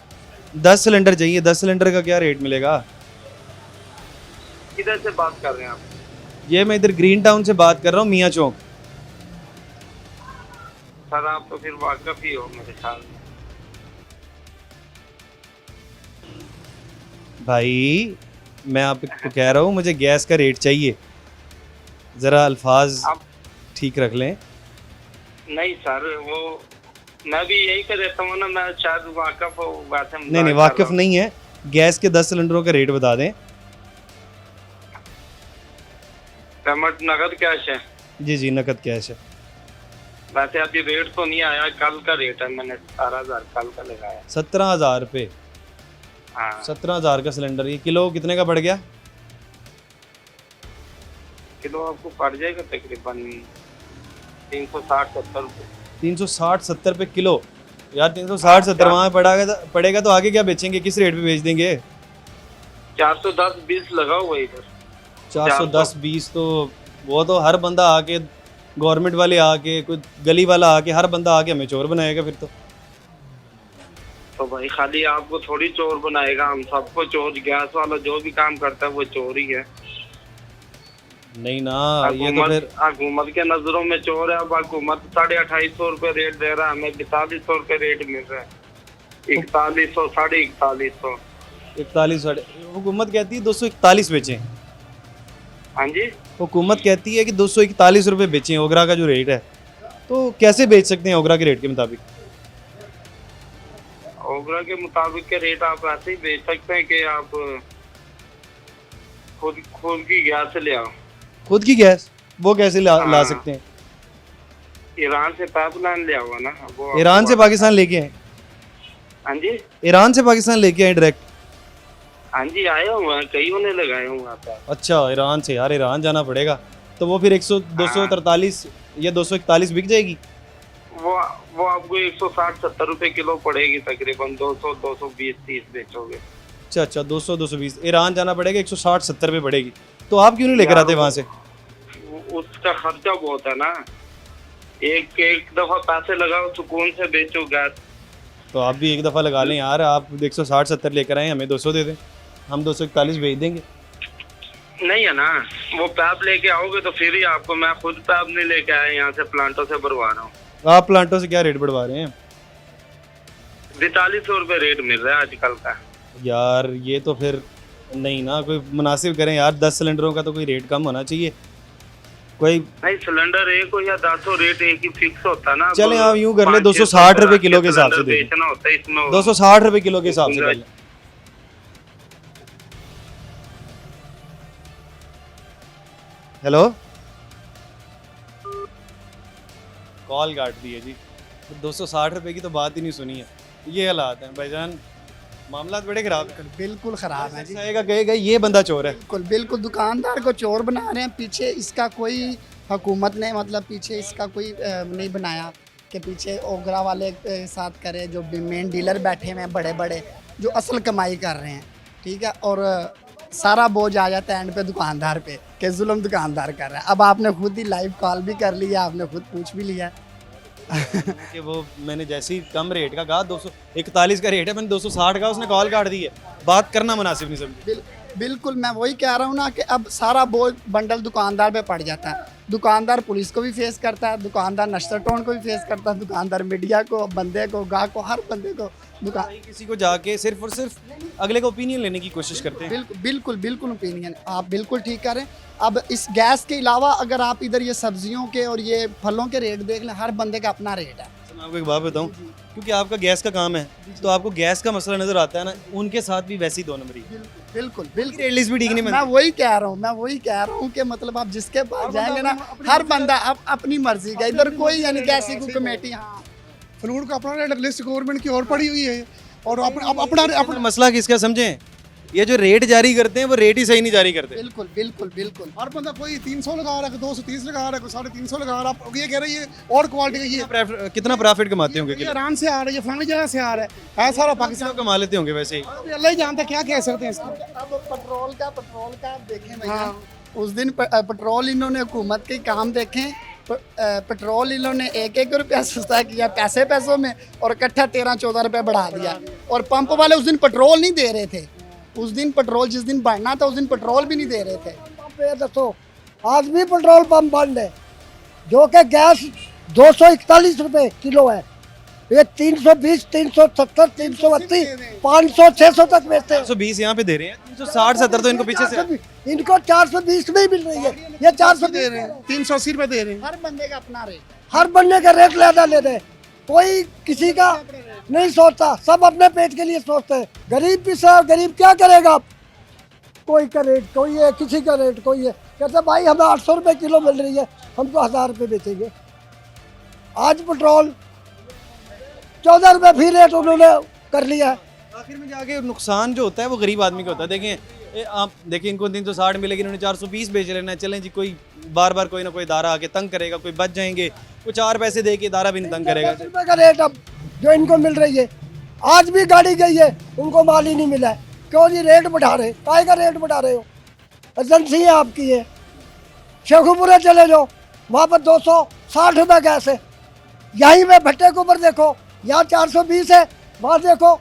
10 सिलेंडर चाहिए, 10 सिलेंडर का क्या रेट मिलेगा? किधर से बात कर रहे हैं आप? ये मैं इधर ग्रीन टाउन से बात कर रहा हूँ, मियाँ चौक। सर आप तो फिर वाकफ ही हो मेरे ख्याल में। भाई मैं आपको कह रहा हूँ मुझे गैस का रेट चाहिए, ज़रा अल्फाज ठीक रख लें। नहीं सर, वो मैं भी यही कर देता हूँ ना, मैं शायद वाकफ हो बात है। नहीं वाकिफ नहीं है, गैस के 10 सिलेंडरों का रेट बता दें। पेमेंट नगद कैश है? जी जी नकद कैश है। वैसे अभी रेट तो नहीं आया, कल का रेट है, मैंने 17,000 कल का लगाया। 17,000 रुपये? हाँ 17,000 का सिलेंडर, ये किलो कितने का पड़ गया? किलो आपको पड़ जाएगा तकरीबन 360-70 रुपये। 360-70 रुपये किलो? यार 360-70 वहाँ पड़ेगा तो आगे क्या बेचेंगे, किस रेट पे बेच देंगे? 410-20 लगा हुआ इधर। 410-20 तो वो तो हर बंदा आके, गवर्नमेंट वाले आके, कोई गली वाला आके, हर बंदा आके हमें चोर बनाएगा फिर तो भाई खाली आपको थोड़ी चोर बनाएगा, हम सबको चोर, गैस वाला जो भी काम करता है वो चोर ही है। नहीं ना, ये तो फिर हुकूमत के नजरों में चोर है। अब हुकूमत 2850 रुपये रेट दे रहा है, हमें 4200 रुपये रेट मिल रहा है। 4100, 4150। 41 हुकूमत कहती है 241 बेचें। हाँ जी, हुकूमत कहती है कि 241 रुपये बेचें ओगरा का जो रेट है, तो कैसे बेच सकते हैं ओगरा के रेट के मुताबिक? ओगरा के मुताबिक के रेट आप ऐसे ही बेच सकते हैं कि आप खुद की गैस से ले आओ। खुद की गैस वो कैसे ला सकते हैं? ईरान से पाइपलाइन ले आओ ना। वो ईरान से पाकिस्तान लेके आए? हाँ जी, ईरान से पाकिस्तान लेके आए डायरेक्ट? हाँ जी, आए हुए हैं, कईयों ने लगाए हुए वहाँ पे। अच्छा, ईरान से? यार ईरान जाना पड़ेगा, तो वो फिर 243 या 241 बिक जाएगी? वो आपको 160-70 रुपए किलो पड़ेगी, तकरीबन 200-220-30 बेचोगे। अच्छा 200-220 ईरान जाना पड़ेगा, 160-70 रुपये पड़ेगी। तो आप क्यों नहीं लेकर आते वहाँ से? उसका खर्चा बहुत है ना, एक दफा पैसे लगाओ, सुकून से बेचो गैस। तो आप भी एक दफ़ा लगा लें यार, आप 160-70 लेकर आए, हमें 200 दे दें, हम 241 भेज देंगे। नहीं है ना, वो पैप लेके आओगे तो फिर ही आपको, मैं खुद पैप नहीं लेके आया, यहाँ से प्लांटों से भरवा रहा हूँ। आप प्लांटों से क्या रेट बढ़वा रहे हैं? 4200 रुपये रेट मिल रहा है आजकल का। यार ये तो फिर नहीं ना, कोई मुनासिब करें यार, 10 सिलेंडरों का तो कोई रेट कम होना चाहिए। कोई नहीं सिलेंडर एक हो या 10 रेट एक ही फिक्स होता है ना। चलें आप यूं कर ले 500 260 रुपए किलो के हिसाब से दे दें। बेचना होता है इसमें 260 रुपए किलो के हिसाब से कर लें। हेलो कॉल काट दी है जी। 260 रुपए की तो बात ही नहीं सुनी है। ये हालात हैं भाईजान, मामला बड़े खराब है। बिल्कुल ख़राब है जी। आएगा कहेगा ये बंदा चोर है। बिल्कुल बिल्कुल दुकानदार को चोर बना रहे हैं। पीछे इसका कोई हुकूमत ने मतलब पीछे इसका कोई नहीं बनाया कि पीछे ओगरा वाले साथ करे जो मेन डीलर बैठे हुए हैं बड़े बड़े जो असल कमाई कर रहे हैं, ठीक है। और सारा बोझ आ जाता है एंड पे दुकानदार पे कि जुल्म दुकानदार कर रहा है। अब आपने खुद ही लाइव कॉल भी कर लिया, आपने खुद पूछ भी लिया कि वो मैंने जैसे ही कम रेट का कहा 241 का रेट है, मैंने 260 का उसने कॉल काट दी है। बात करना मुनासिब नहीं समझी। बिल्कुल मैं वही कह रहा हूँ ना कि अब सारा बोझ बंडल दुकानदार पे पड़ जाता है। दुकानदार पुलिस को भी फेस करता है, दुकानदार नश्तर टोन को भी फेस करता है, दुकानदार मीडिया को, बंदे को, गाहक को, हर बंदे को दुकान किसी को जाके सिर्फ और सिर्फ अगले का ओपिनियन लेने की कोशिश करते हैं। बिल्कुल बिल्कुल बिल्कुल ओपिनियन आप बिल्कुल ठीक करें। अब इस गैस के अलावा अगर आप इधर ये सब्जियों के और ये फलों के रेट देख लें, हर बंदे का अपना रेट है। मैं आपको एक बात बताऊं, क्योंकि आपका गैस का काम है तो आपको गैस का मसला नजर आता है ना, उनके साथ भी वैसी 2 नंबरी बिल्कुल बिल्कुल रेट लिस्ट भी ठीक नहीं मैं बनती। वही कह रहा हूँ कि मतलब आप जिसके पास जाएंगे ना, हर बंदा अपनी मर्जी का, इधर कोई यानी कि ऐसी कोई कमेटी। हाँ फ्रूट का अपना रेट लिस्ट गवर्नमेंट की और पड़ी हुई है और अपना अपना मसला किसका समझें, ये जो रेट जारी करते हैं वो रेट ही सही नहीं जारी करते। बिल्कुल बिल्कुल बिल्कुल हर बंदा कोई 300 लगा रहा है, 230 लगा रहा है, कोई 350 लगा रहा है। आप ये कह रहे हैं और क्वालिटी का ये कितना प्रॉफिट कमाते होंगे ये ईरान से आ रहा है, ये फलानी जगह से आ रहा है सारा पाकिस्तान कमा लेते होंगे वैसे ही। अल्लाह ही जानता है क्या कह सकते हैं इसको। अब पेट्रोल का आप देखें भैया, उस दिन पेट्रोल इन्होंने हुकूमत के काम देखें, पेट्रोल इन्होंने 1-1 रुपया सस्ता किया पैसों में और इकट्ठा 13-14 रुपये बढ़ा दिया। और पंप वाले उस दिन पेट्रोल नहीं दे रहे थे, उस दिन पेट्रोल जिस दिन बढ़ना था उस दिन पेट्रोल भी नहीं दे रहे थे। दसो आज भी पेट्रोल पंप बंद है, जो कि गैस 241 रुपए किलो है। ये 320, 370, 380, 500, 600 तक बेचते हैं। 420 यहाँ पे दे रहे हैं, 360-70 तो इनको पीछे से। इनको 420 में ही मिल रही है, ये 400 दे रहे हैं, 380 रुपए दे रहे हैं। हर बंदे का अपना रेट, हर बनने का रेट ज़्यादा ले रहे, कोई किसी का नहीं सोचता, सब अपने पेट के लिए सोचते हैं। गरीब भी सब, गरीब क्या करेगा? कोई का रेट कोई है, किसी का रेट कोई है। कहते भाई हमें 800 रुपये किलो मिल रही है, हम तो 1000 रुपये बेचेंगे। आज पेट्रोल 14 रुपये भी रेट उन्होंने कर लिया है। आखिर में जाके नुकसान जो होता है वो गरीब आदमी का होता है। देखें आप देखिए, इनको 360 मिलेगी, इन्होंने 420 बेच लेना है। चलें जी, कोई बार बार कोई ना कोई इदारा आके तंग करेगा, कोई बच जाएंगे, वो 4 पैसे दे के इदारा भी नहीं तंग करेगा। 10 रुपये का रेट अब जो इनको मिल रही है, आज भी गाड़ी गई है उनको माल ही नहीं मिला है। क्यों जी रेट बढ़ा रहे, काय का रेट बढ़ा रहे हो? एजेंसी है आपकी है, शेखुपुरे चले जाओ, वहाँ पर 260 रुपये गैस है। यहीं पे भट्टे के ऊपर देखो, यहाँ 420 है, वहाँ देखो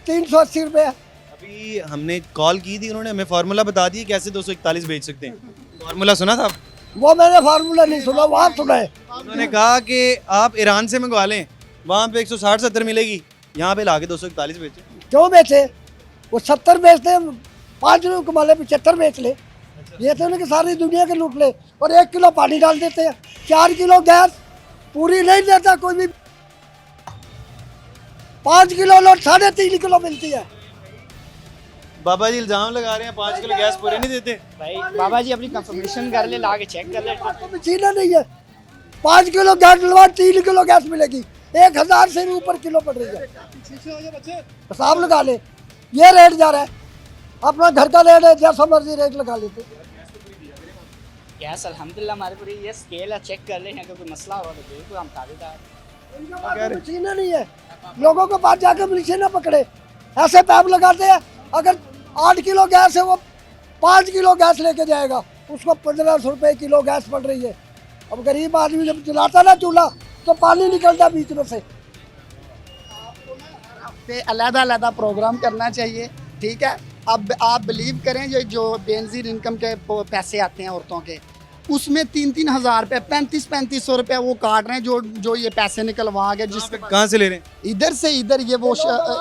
380 रुपये है। अभी हमने कॉल की थी, उन्होंने हमें फार्मूला बता दिया कैसे 241 बेच सकते हैं। फार्मूला सुना था? वो मैंने फार्मूला नहीं सुना, वहाँ सुना है। उन्होंने कहा कि आप ईरान से मंगवा लें, वहाँ पे 160-70 मिलेगी, यहाँ पे लाके 241 बेचे। क्यों बेचे? वो 70 बेचते हैं, 5 रुपये कमा ले, 75 बेच ले। ये तो नहीं कि सारी दुनिया के लूट ले। और 1 किलो पानी डाल देते हैं, 4 किलो गैस पूरी नहीं देता कोई भी। 5 किलो लो 3.5 किलो मिलती है। बाबा जी इल्जाम लगा रहे हैं 5 किलो गैस पूरे नहीं देते। भाई बाबा जी अपनी कंफर्मेशन कर ले, ला के चेक कर ले। तो मशीन नहीं है, 5 किलो गैस डलवा 3 किलो गैस मिलेगी, 1000 से भी ऊपर किलो पड़ रही है। हिसाब लगा ले, ये रेट जा रहा है, अपना घर का रेट है, जैसा मर्जी रेट लगा लेते। गैस अल्हम्दुलिल्लाह हमारे पूरी ये स्केल है, चेक कर ले, अगर कोई मसला हो तो बिल्कुल हम ताबेदार। मशीन नहीं है, लोगों के पास जाकर मशीन पकड़े, ऐसे पैप लगाते हैं। अगर 8 किलो गैस है, वो 5 किलो गैस लेके जाएगा, उसको 1500 रुपये किलो गैस पड़ रही है। अब गरीब आदमी जब जलाता ना चूल्हा तो पानी निकलता बीच में से। पे अलग-अलग प्रोग्राम करना चाहिए, ठीक है। अब आप बिलीव करें, जो बेनजीर इनकम के पैसे आते हैं औरतों के, उसमें 3-3 हज़ार रुपये 3500 रुपये वो काट रहे हैं जो ये पैसे निकलवा के जिसके कहाँ से ले रहे हैं? इधर से इधर ये वो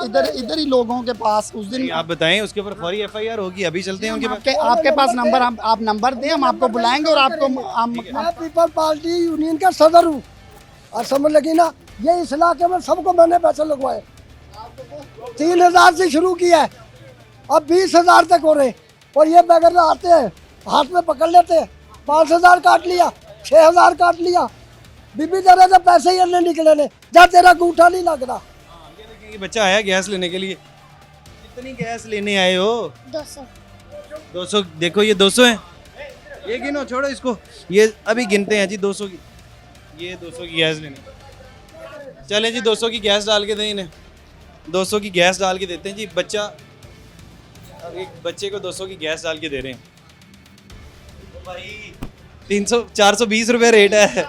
इधर ही लोगों के पास उस दिन आप बताएं, उसके ऊपर फौरी FIR होगी, अभी चलते हैं उनके पास। आपके पास नंबर आप नंबर दें, हम आपको बुलाएंगे और आपको मैं पीपल पार्टी यूनियन का सदर हूँ और समझ लगी ना, ये इस इलाके में सबको मैंने पैसे लगवाए। 3000 से शुरू किया है, अब 20,000 तक हो रहे, और ये बगैर आते हैं हाथ में पकड़ लेते हैं, 5,000 काट लिया, 6,000 काट लिया, बीबी तेरे तो पैसे ही अन्य निकले ने, जा तेरा अंगूठा नहीं लग रहा। ये देखिए, ये बच्चा आया गैस लेने के लिए। कितनी गैस लेने आए हो? 200। देखो ये 200 है, ये गिनो, छोड़ो इसको, ये अभी गिनते हैं जी 200 की। ये 200 की गैस लेनी, चलें जी 200 की गैस डाल के दें इन्हें, 200 की गैस डाल के देते हैं जी। बच्चा, अब एक बच्चे को 200 की गैस डाल के दे रहे हैं भाई। 300 420 रुपये रेट है।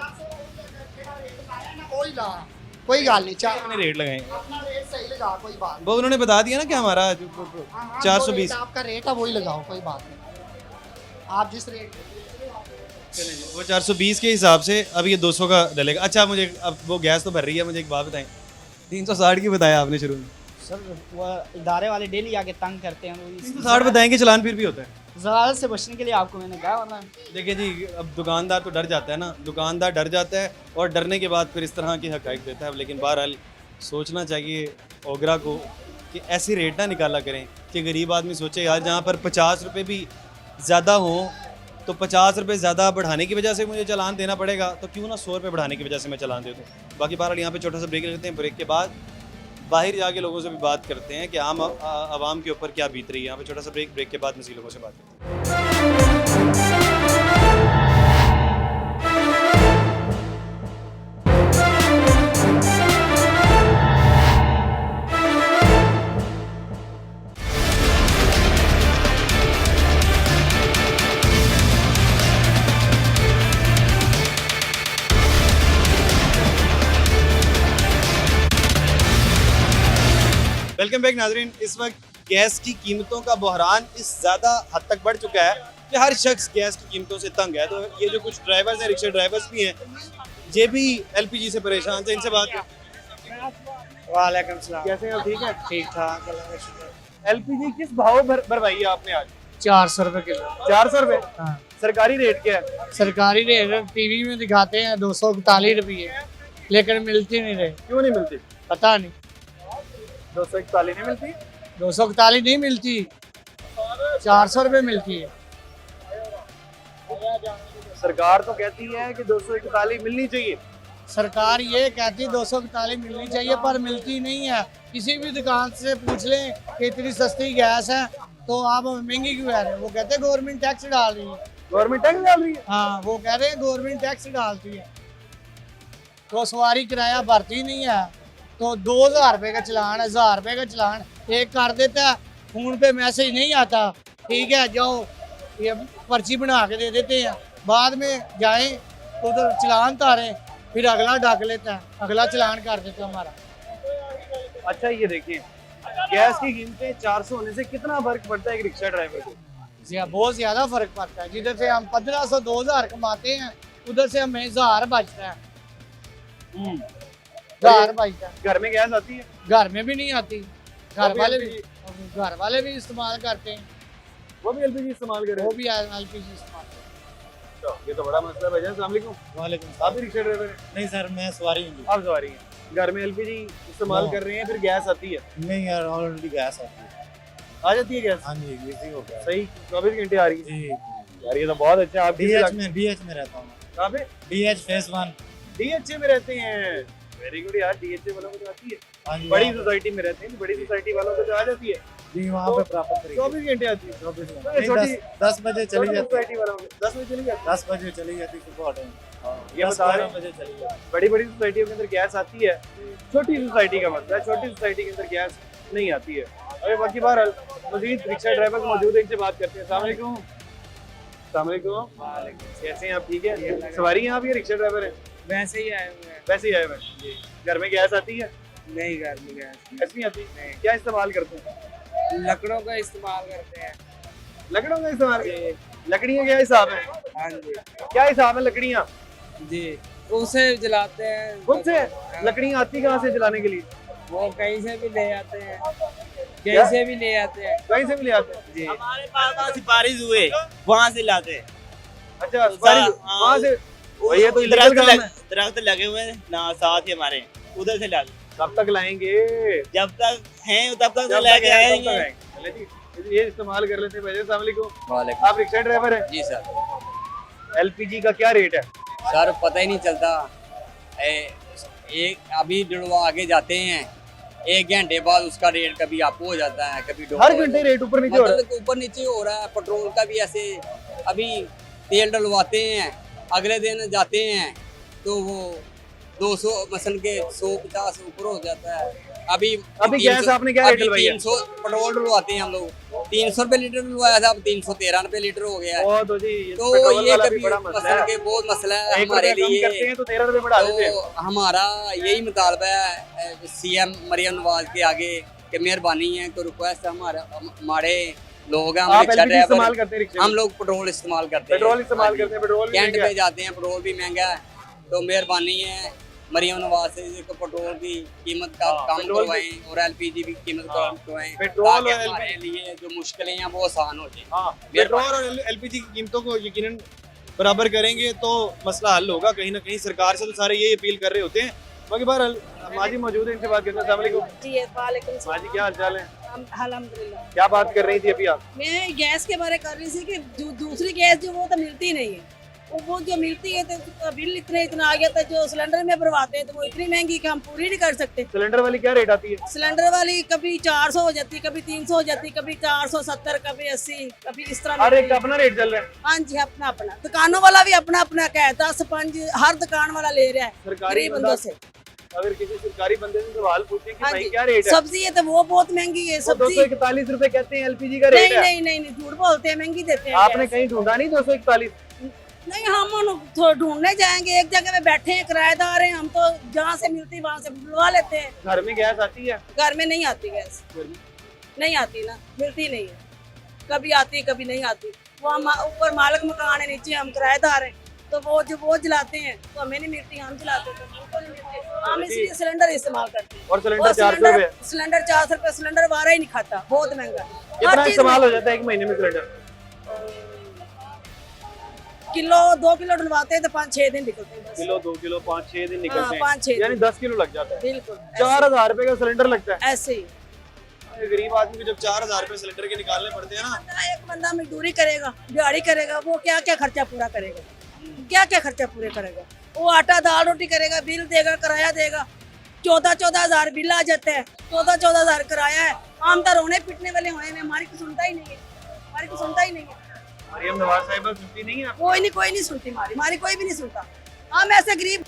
कोई गाल नहीं, अपने रेट लगाएं, अपना रेट सही लगा, कोई बात वो उन्होंने बता दिया ना कि हमारा 420। आपका रेट है वही लगाओ, कोई बात नहीं, आप जिस रेट वो 420 के हिसाब से अब ये 200 का डलेगा। अच्छा मुझे अब वो गैस तो भर रही है, मुझे एक बात बताएं, 360 की बताया आपने शुरू में, सर वो इदारे वाले डेली आके तंग करते हैं, 360 बताएंगे, चलान फिर भी होता है। ज़रारत से बचने के लिए आपको मैंने कहा, वरना देखिए जी, अब दुकानदार तो डर जाता है ना, दुकानदार डर जाता है और डरने के बाद फिर इस तरह की हक़ाइक़ देता है। लेकिन बहरहाल सोचना चाहिए ओगरा को कि ऐसी रेट ना निकाला करें कि गरीब आदमी सोचे यार जहाँ पर 50 रुपये भी ज़्यादा हो तो 50 रुपये ज़्यादा बढ़ाने की वजह से मुझे चालान देना पड़ेगा, तो क्यों ना 100 रुपये बढ़ाने की वजह से मैं चालान दे दूँ। बाकी बहरहाल यहाँ पे छोटा सा ब्रेक लेते हैं, ब्रेक के बाद बाहर जाके लोगों से भी बात करते हैं कि आम आवाम के ऊपर क्या बीत रही है। यहाँ पे छोटा सा ब्रेक के बाद मज़ीद लोगों से बात करते हैं। वेलकम बैक नाजरीन। इस वक्त गैस की कीमतों का बहरान इस ज़्यादा हद तक बढ़ चुका है कि हर शख्स गैस की कीमतों से तंग है। तो ये जो कुछ ड्राइवर्स हैं, रिक्शा ड्राइवर्स भी हैं, ये भी LPG से परेशान थे, इनसे बात करें। वालेकुम सलाम। कैसे हैं? ठीक है, ठीक ठाक, अल्लाह का शुक्र। LPG किस भाव भरवाई है आपने आज? 400 रुपये किलो। 400 रुपये। हाँ। सरकारी रेट क्या है? सरकारी रेट टीवी में दिखाते हैं 241 रुपये, लेकिन मिलती नहीं रहे। क्यों नहीं मिलती? पता नहीं, 241 नहीं मिलती? 241 नहीं मिलती, 400 रुपये मिलती है। सरकार तो कहती है कि 241 मिलनी चाहिए। सरकार ये कहती है 241 मिलनी चाहिए, पर मिलती नहीं है। किसी भी दुकान से पूछ लें कि इतनी सस्ती गैस है तो आप महंगी क्यों कह रहे हैं, वो कहते हैं गवर्नमेंट टैक्स डाल रही है। गवर्नमेंट टैक्स डाल रही है? हाँ, वो कह रहे हैं गवर्नमेंट टैक्स डालती है, तो सवारी किराया भरती नहीं है, तो 2000 रुपये का चलान, 1000 रुपये का चलान एक कर देता है, फ़ोन पे मैसेज नहीं आता, ठीक है जाओ ये पर्ची बना के दे देते हैं, बाद में जाएं तो उधर चलान तारें, फिर अगला डाक लेता है, अगला चलान कर देता है हमारा। अच्छा ये देखिए, गैस की कीमतें 400 होने से कितना फर्क पड़ता है एक रिक्शा ड्राइवर को? बहुत ज़्यादा फर्क पड़ता है। जिधर से हम 1500 2000 कमाते हैं, उधर से हमें 1000 बचता है, 1000 बचता है। घर में गैस आती है? घर में भी नहीं आती, घर वाले भी इस्तेमाल करते हैं, वो भी LPG इस्तेमाल कर रहे वो हैं? भी LPG इस्तेमाल करते हैं। ये तो बड़ा मसला है भाईजान। अस्सलाम वालेकुम। वालेकुम। आप भी रिक्शा ड्राइवर हैं? नहीं सर, मैं सवारी हूँ। आप सवारी हैं, घर में LPG इस्तेमाल कर रहे हैं, फिर गैस आती है? नहीं यार, ऑलरेडी गैस आती है। आ जाती है गैस? हाँ जी, इजी हो गया। सही 24 घंटे आ रही है? जी, यार ये तो बहुत अच्छा है। आप BH में रहता हूँ। कहाँ पे? BH phase 1। DHA में रहते हैं? वेरी गुड यार, DHA वालों को तो आती है। हाँ जी, बड़ी सोसाइटी में रहते हैं, बड़ी सोसाइटी वालों को तो आ जाती है। जी वहाँ पे प्राप्त करेंगे। 24 घंटे आती है? 10 बजे चली जाती, सोसाइटी वालों को 10 बजे चली जाती 10 बजे चली जाती सुबह टाइम। है। ये बता रहे हैं, बजे चली जाती। बड़ी बड़ी सोसाइटियों के अंदर गैस आती है, छोटी सोसाइटी का मसला है, छोटी सोसाइटी के अंदर गैस नहीं आती है। अरे बाकी बार मजीद रिक्शा ड्राइवर मौजूद है, इनसे बात करते हैं। अस्सलाम वालेकुम। अस्सलाम वालेकुम। कैसे हैं आप? ठीक है। सवारी हैं आप या रिक्शा ड्राइवर हैं? वैसे ही आए हुए हैं। वैसे ही आए हुए हैं। घर में गैस आती है? नहीं, घर में गैस गैस नहीं आती? क्या इस्तेमाल करते हैं? लकड़ों का इस्तेमाल करते हैं। लकड़ों का इस्तेमाल, लकड़ियाँ क्या हिसाब है? हाँ जी क्या हिसाब है लकड़ियाँ? जी, उसे जलाते हैं। खुद से लकड़ियाँ आती कहाँ से जलाने के लिए? वो कहीं से भी ले आते हैं, कहीं से भी ले आते हैं कहीं से भी ले आते हैं? जी। हमारे पास सिफारिश हुए वहाँ से लाते हैं। अच्छा, वहाँ से। ये तो illegal काम है। दरख्त लगे हुए हैं ना साथ ही हमारे, उधर से लाते। कब तक लाएंगे? जब तक हैं तब तक जब लेके तक है, तब आएंगे। तक आएंगे। चले जी, ये इस्तेमाल कर लेते हैं। भाई अस्सलाम वालेकुम। वालेकुम। आप रिक्शा ड्राइवर हैं? जी सर। एलपीजी का क्या रेट है? सर पता ही नहीं चलता, एक अभी जुड़वा आगे जाते हैं, 1 घंटे बाद उसका रेट कभी अप हो जाता है, कभी डाउन हर हो घंटे जाता है। रेट ऊपर नीचे हो रहा है। मतलब ऊपर नीचे हो रहा है। पेट्रोल का भी ऐसे, अभी तेल डलवाते हैं, अगले दिन जाते हैं तो वो 200 मसन के 150 ऊपर हो जाता है। अभी गैस आपने क्या रेट डलवाई है? 300 पेट्रोल डलवाते हैं हम लोग, 300 रुपए लीटर डलवाया था, अब 313 रुपए लीटर हो गया है। ओ तो जी, ये तो पेट्रोल ये वाला भी कभी बड़ा मसला मसल है। के बहुत मसला है 1 हमारे रुपए कम लिए। करते हैं तो 13 रुपए बढ़ा देते हैं। तो हमारा यही मुतालबा है सीएम मरियम नवाज के आगे कि मेहरबानी है, तो रिक्वेस्ट है हमारे लोग हैं, हम आप रिक्शा एलपीजी इस्तेमाल ड्राइवर, करते हैं रिक्शे हम में? लोग पेट्रोल इस्तेमाल करते हैं। पेट्रोल इस्तेमाल हाँ जी। करते हैं, पेट्रोल भी कैंट महंगा पे है। जाते हैं, पेट्रोल भी महंगा है, तो मेहरबानी है मरियम नवाज से कि पेट्रोल की कीमत का कम पेट्रोल की- करवाएं और एलपीजी की कीमत कम करवाएं, पेट्रोल ताकि और हमारे लिए जो मुश्किलें हैं वो आसान हो जाए। हाँ, पेट्रोल और एलपीजी की कीमतों को यकीनन बराबर करेंगे तो मसला हल होगा। कहीं ना कहीं सरकार से तो सारे यही अपील कर रहे होते हैं। बाकी बहरहाल माजी मौजूद है, इनसे बात करते हैं। अस्सलाम वालेकुम। जी वालेकुम सलाम। माजी क्या हाल चाल है? अल्हम्दुलिल्लाह। क्या बात कर रही थी अभी आप? मैं गैस के बारे कर रही थी कि जो दूसरी गैस जो वो तो मिलती नहीं है, वो जो मिलती है तो उसका बिल इतना आ गया था, जो सिलेंडर में भरवाते हैं तो वो इतनी महंगी कि हम पूरी नहीं कर सकते। सिलेंडर वाली क्या रेट आती है? सिलेंडर वाली कभी 400 हो जाती, कभी 300 हो जाती, कभी 470, कभी 80, कभी इस तरह हर एक मिलती का है। अपना रेट चल रहा है। हाँ जी, अपना अपना। दुकानों वाला भी अपना अपना क्या है, 10 5 हर दुकान वाला ले रहा है सरकारी गरीब बंदों से। अगर किसी सरकारी बंदे से सवाल पूछे कि हाँ भाई जी। क्या रेट है, सब्जी है तो वो बहुत महंगी है सब्जी। 241 रुपए कहते हैं एलपीजी का रेट नहीं है। नहीं नहीं नहीं, झूठ बोलते हैं, महंगी देते हैं आपने गैस। कहीं ढूंढा नहीं 241? नहीं, हम ढूंढने जाएंगे, एक जगह में बैठे हैं, किराएदार हैं हम, तो जहाँ से मिलती वहाँ से बुलवा लेते हैं। घर में गैस आती है? घर में नहीं आती गैस, नहीं आती ना, मिलती नहीं है, कभी आती कभी नहीं आती। वो हम ऊपर मालिक मकान है, नीचे हम किराएदार हैं, तो वो जलाते हैं तो हमें नहीं मिलती, हम जलाते हैं तो उनको नहीं मिलती। हम इसलिए सिलेंडर इस्तेमाल करते हैं। और सिलेंडर 400 रुपए? सिलेंडर 400 रुपए, सिलेंडर वारा ही नहीं खाता, बहुत महंगा। कितना इस्तेमाल हो जाता है एक महीने में सिलेंडर? किलो 2 किलो डलवाते हैं तो 5-6 दिन निकलते हैं बस। किलो 2 किलो 5-6 दिन निकलते हैं, 5-6 यानी 10 किलो लग जाता है। बिल्कुल 4000 रुपए का सिलेंडर लगता है। ऐसे ही। गरीब आदमी को जब 4000 रुपए सिलेंडर के निकालने पड़ते हैं ना। एक बंदा मजदूरी करेगा, दिहाड़ी करेगा, वो क्या क्या खर्चा पूरा करेगा, क्या क्या खर्चा पूरे करेगा। वो आटा दाल रोटी करेगा, बिल देगा, किराया देगा, 14 हजार बिल आ जाता है, 14 हजार किराया है। हम तो रोने पिटने वाले हुए हैं, हमारी को सुनता ही नहीं है, हमारी को सुनता ही नहीं है। मरियम नवाज साहिबा सुनती नहीं है? कोई नहीं सुनती, हमारी कोई भी नहीं सुनता। हम ऐसे गरीब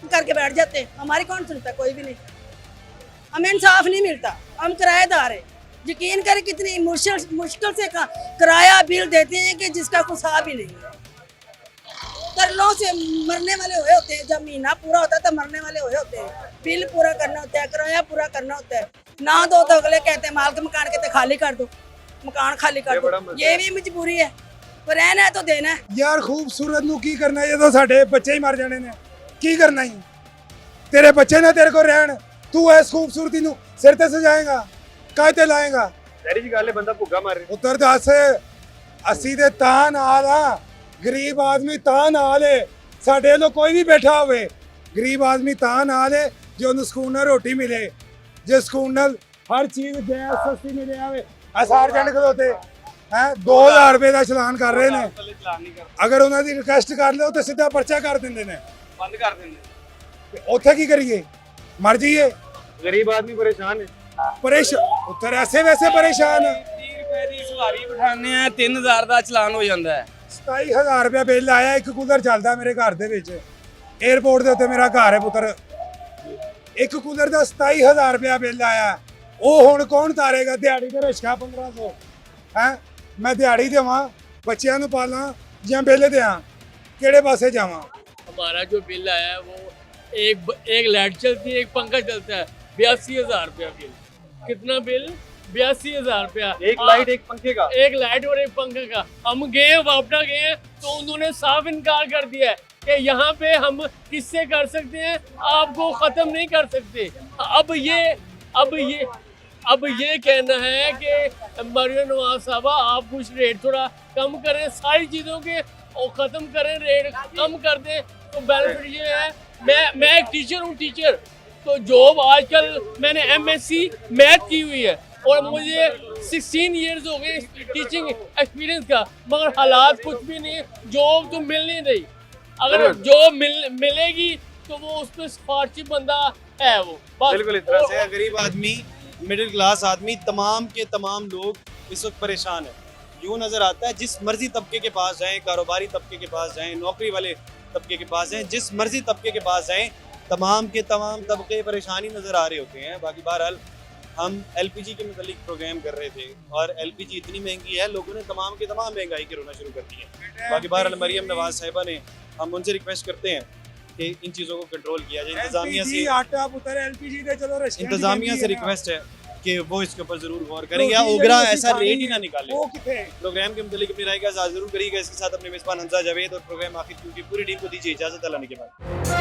करके बैठ जाते हैं, हमारी कौन सुनता, कोई भी नहीं। हमें इंसाफ नहीं मिलता, हम किराएदार हैं। यकीन करें कितनी मुश्किल से किराया बिल देते हैं कि जिसका कुछ हिसाब ही नहीं है। करलों से मरने वाले हुए होते हैं, जब महीना पूरा होता है तो मरने वाले हुए होते हैं। बिल पूरा करना होता है, किराया पूरा करना होता है, ना दो तो अगले कहते हैं माल के मकान कहते खाली कर दो, मकान खाली कर दो। ये भी मजबूरी है, पर रहना है तो देना है। यार खूबसूरत ਨੂੰ ਕੀ ਕਰਨਾ, ਇਹ ਤਾਂ ਸਾਡੇ ਬੱਚੇ ਹੀ ਮਰ ਜਾਣੇ ਨੇ, ਕੀ ਕਰਨਾ ਹੀ ਤੇਰੇ ਬੱਚੇ ਨੇ ਤੇਰੇ ਕੋਲ ਰਹਿਣ, ਤੂੰ ਇਸ ਖੂਬਸੂਰਤੀ ਨੂੰ ਸਿਰ ਤੇ ਸਜਾਏਗਾ, ਕਾਹ ਤੇ ਲਾਏਗਾ? ਸਾਰੀ ਜੀ ਗੱਲ ਹੈ, ਬੰਦਾ ਭੁੱਗਾ ਮਰ ਰਿਹਾ। ਉੱਤਰ ਦੱਸ, ਅਸੀਂ ਤੇ ਤਾਂ ਨਾਲ ਆ, ਗਰੀਬ ਆਦਮੀ ਤਾਂ ਨਾਲ ਏ, ਸਾਡੇ ਲੋ ਕੋਈ ਵੀ ਬੈਠਾ ਹੋਵੇ, ਗਰੀਬ ਆਦਮੀ ਤਾਂ ਨਾਲ ਏ ਜੇ ਉਹਨੂੰ ਸਕੂਨ ਨਾਲ ਰੋਟੀ ਮਿਲੇ, ਜੇ ਸਕੂਨ ਨਾਲ ਹਰ ਚੀਜ਼ ਗੈਸ ਸਸਤੀ ਮਿਲੇ ਆਵੇ। ਆ ਸਾਰਜਨ ਖਲੋਤੇ ਹੈ 2000 ਰੁਪਏ ਦਾ ਚਲਾਨ ਕਰ ਰਹੇ ਨੇ, ਅਗਰ ਉਹਨਾਂ ਦੀ ਰਿਕੁਐਸਟ ਕਰ ਲਿਓ ਤੇ ਸਿੱਧਾ ਪਰਚਾ ਕਰ ਦਿੰਦੇ ਨੇ, ਬੰਦ ਕਰ ਦਿੰਦੇ। ਤੇ ਉੱਥੇ ਕੀ ਕਰੀਏ, ਮਰ ਜਾਈਏ? गरीब आदमी परेशान है। ਪਰੇਸ਼ਾਨ ਉੱਤਰ ਐਸੇ ਵੈਸੇ ਪਰੇਸ਼ਾਨ। 30 ਰੁਪਏ ਦੀ ਸਵਾਰੀ ਬਿਠਾਉਂਦੇ ਆ, 3000 ਦਾ ਚਲਾਨ ਹੋ ਜਾਂਦਾ ਹੈ। 27000 ਰੁਪਏ ਬਿੱਲ ਆਇਆ, ਇੱਕ ਕੂਲਰ ਚੱਲਦਾ ਮੇਰੇ ਘਰ ਦੇ ਵਿੱਚ, 에어ਪੋਰਟ ਦੇ ਉੱਤੇ ਮੇਰਾ ਘਰ ਹੈ ਪੁੱਤਰ, ਇੱਕ ਕੂਲਰ ਦਾ 27000 ਰੁਪਏ ਬਿੱਲ ਆਇਆ। ਉਹ ਹੁਣ ਕੌਣ ਤਾਰੇਗਾ? ਦਿਹਾੜੀ ਤੇ ਰਿਸ਼ਕਾ 1500 ਹੈ, ਮੈਂ ਦਿਹਾੜੀ ਦੇਵਾਂ, ਬੱਚਿਆਂ ਨੂੰ ਪਾਲਾਂ ਜਾਂ ਬਿੱਲ ਦਿਆਂ, ਕਿਹੜੇ ਪਾਸੇ ਜਾਵਾਂ? हमारा जो बिल आया है वो एक लाइट चलती है, एक पंखा चलता है, 82,000 रुपया बिल। कितना बिल? 82,000 रुपया। एक लाइट एक पंखे का। एक लाइट और एक पंखे का। हम गए वापडा गए तो उन्होंने साफ इनकार कर दिया है कि यहाँ पे हम किससे कर सकते हैं, आपको खत्म नहीं कर सकते। अब ये कहना है कि मरियम नवाज साहबा आप कुछ रेट थोड़ा कम करें, सारी चीज़ों के और ख़त्म करें, रेट कम कर दें तो बेनिफिट ये है। मैं एक टीचर हूँ, टीचर तो जॉब आजकल मैंने MSc मैथ की हुई है और मुझे 16 इयर्स हो गए टीचिंग एक्सपीरियंस का, मगर हालात कुछ भी नहीं, जॉब तो मिल नहीं रही। अगर जॉब मिलेगी तो वो उस पर सिफारशी बंदा है वो बस। बिल्कुल इस तरह से गरीब आदमी, मिडिल क्लास आदमी, तमाम के तमाम लोग इस वक्त परेशान है। यूँ नज़र आता है जिस मर्जी तबके के पास जाएं, कारोबारी तबके के पास जाएं, नौकरी वाले तबके के पास जाएं, जिस मर्जी तबके के पास जाएं, तमाम के तमाम तबके परेशानी नज़र आ रहे होते हैं। बाकी बहरहाल हम LPG के मतलब प्रोग्राम कर रहे थे और LPG इतनी महंगी है, लोगों ने तमाम के तमाम महंगाई के रोना शुरू कर दी है। बाकी बहरहाल मरियम नवाज साहिबा ने, हम उनसे रिक्वेस्ट करते हैं कि इन चीज़ों को कंट्रोल किया जाए। इंतजामिया से रिक्वेस्ट है कि वो इसके ऊपर जरूर गौर करें या ओगरा ऐसा रेट ही ना निकाले। प्रोग्राम के मतलब अपनी राय का इजाज़त जरूर करिएगा। इसके साथ अपने मेज़बान हमजा जावेद और प्रोग्राम आखिर की पूरी टीम को दीजिए इजाज़त। अल्लाह के बाद।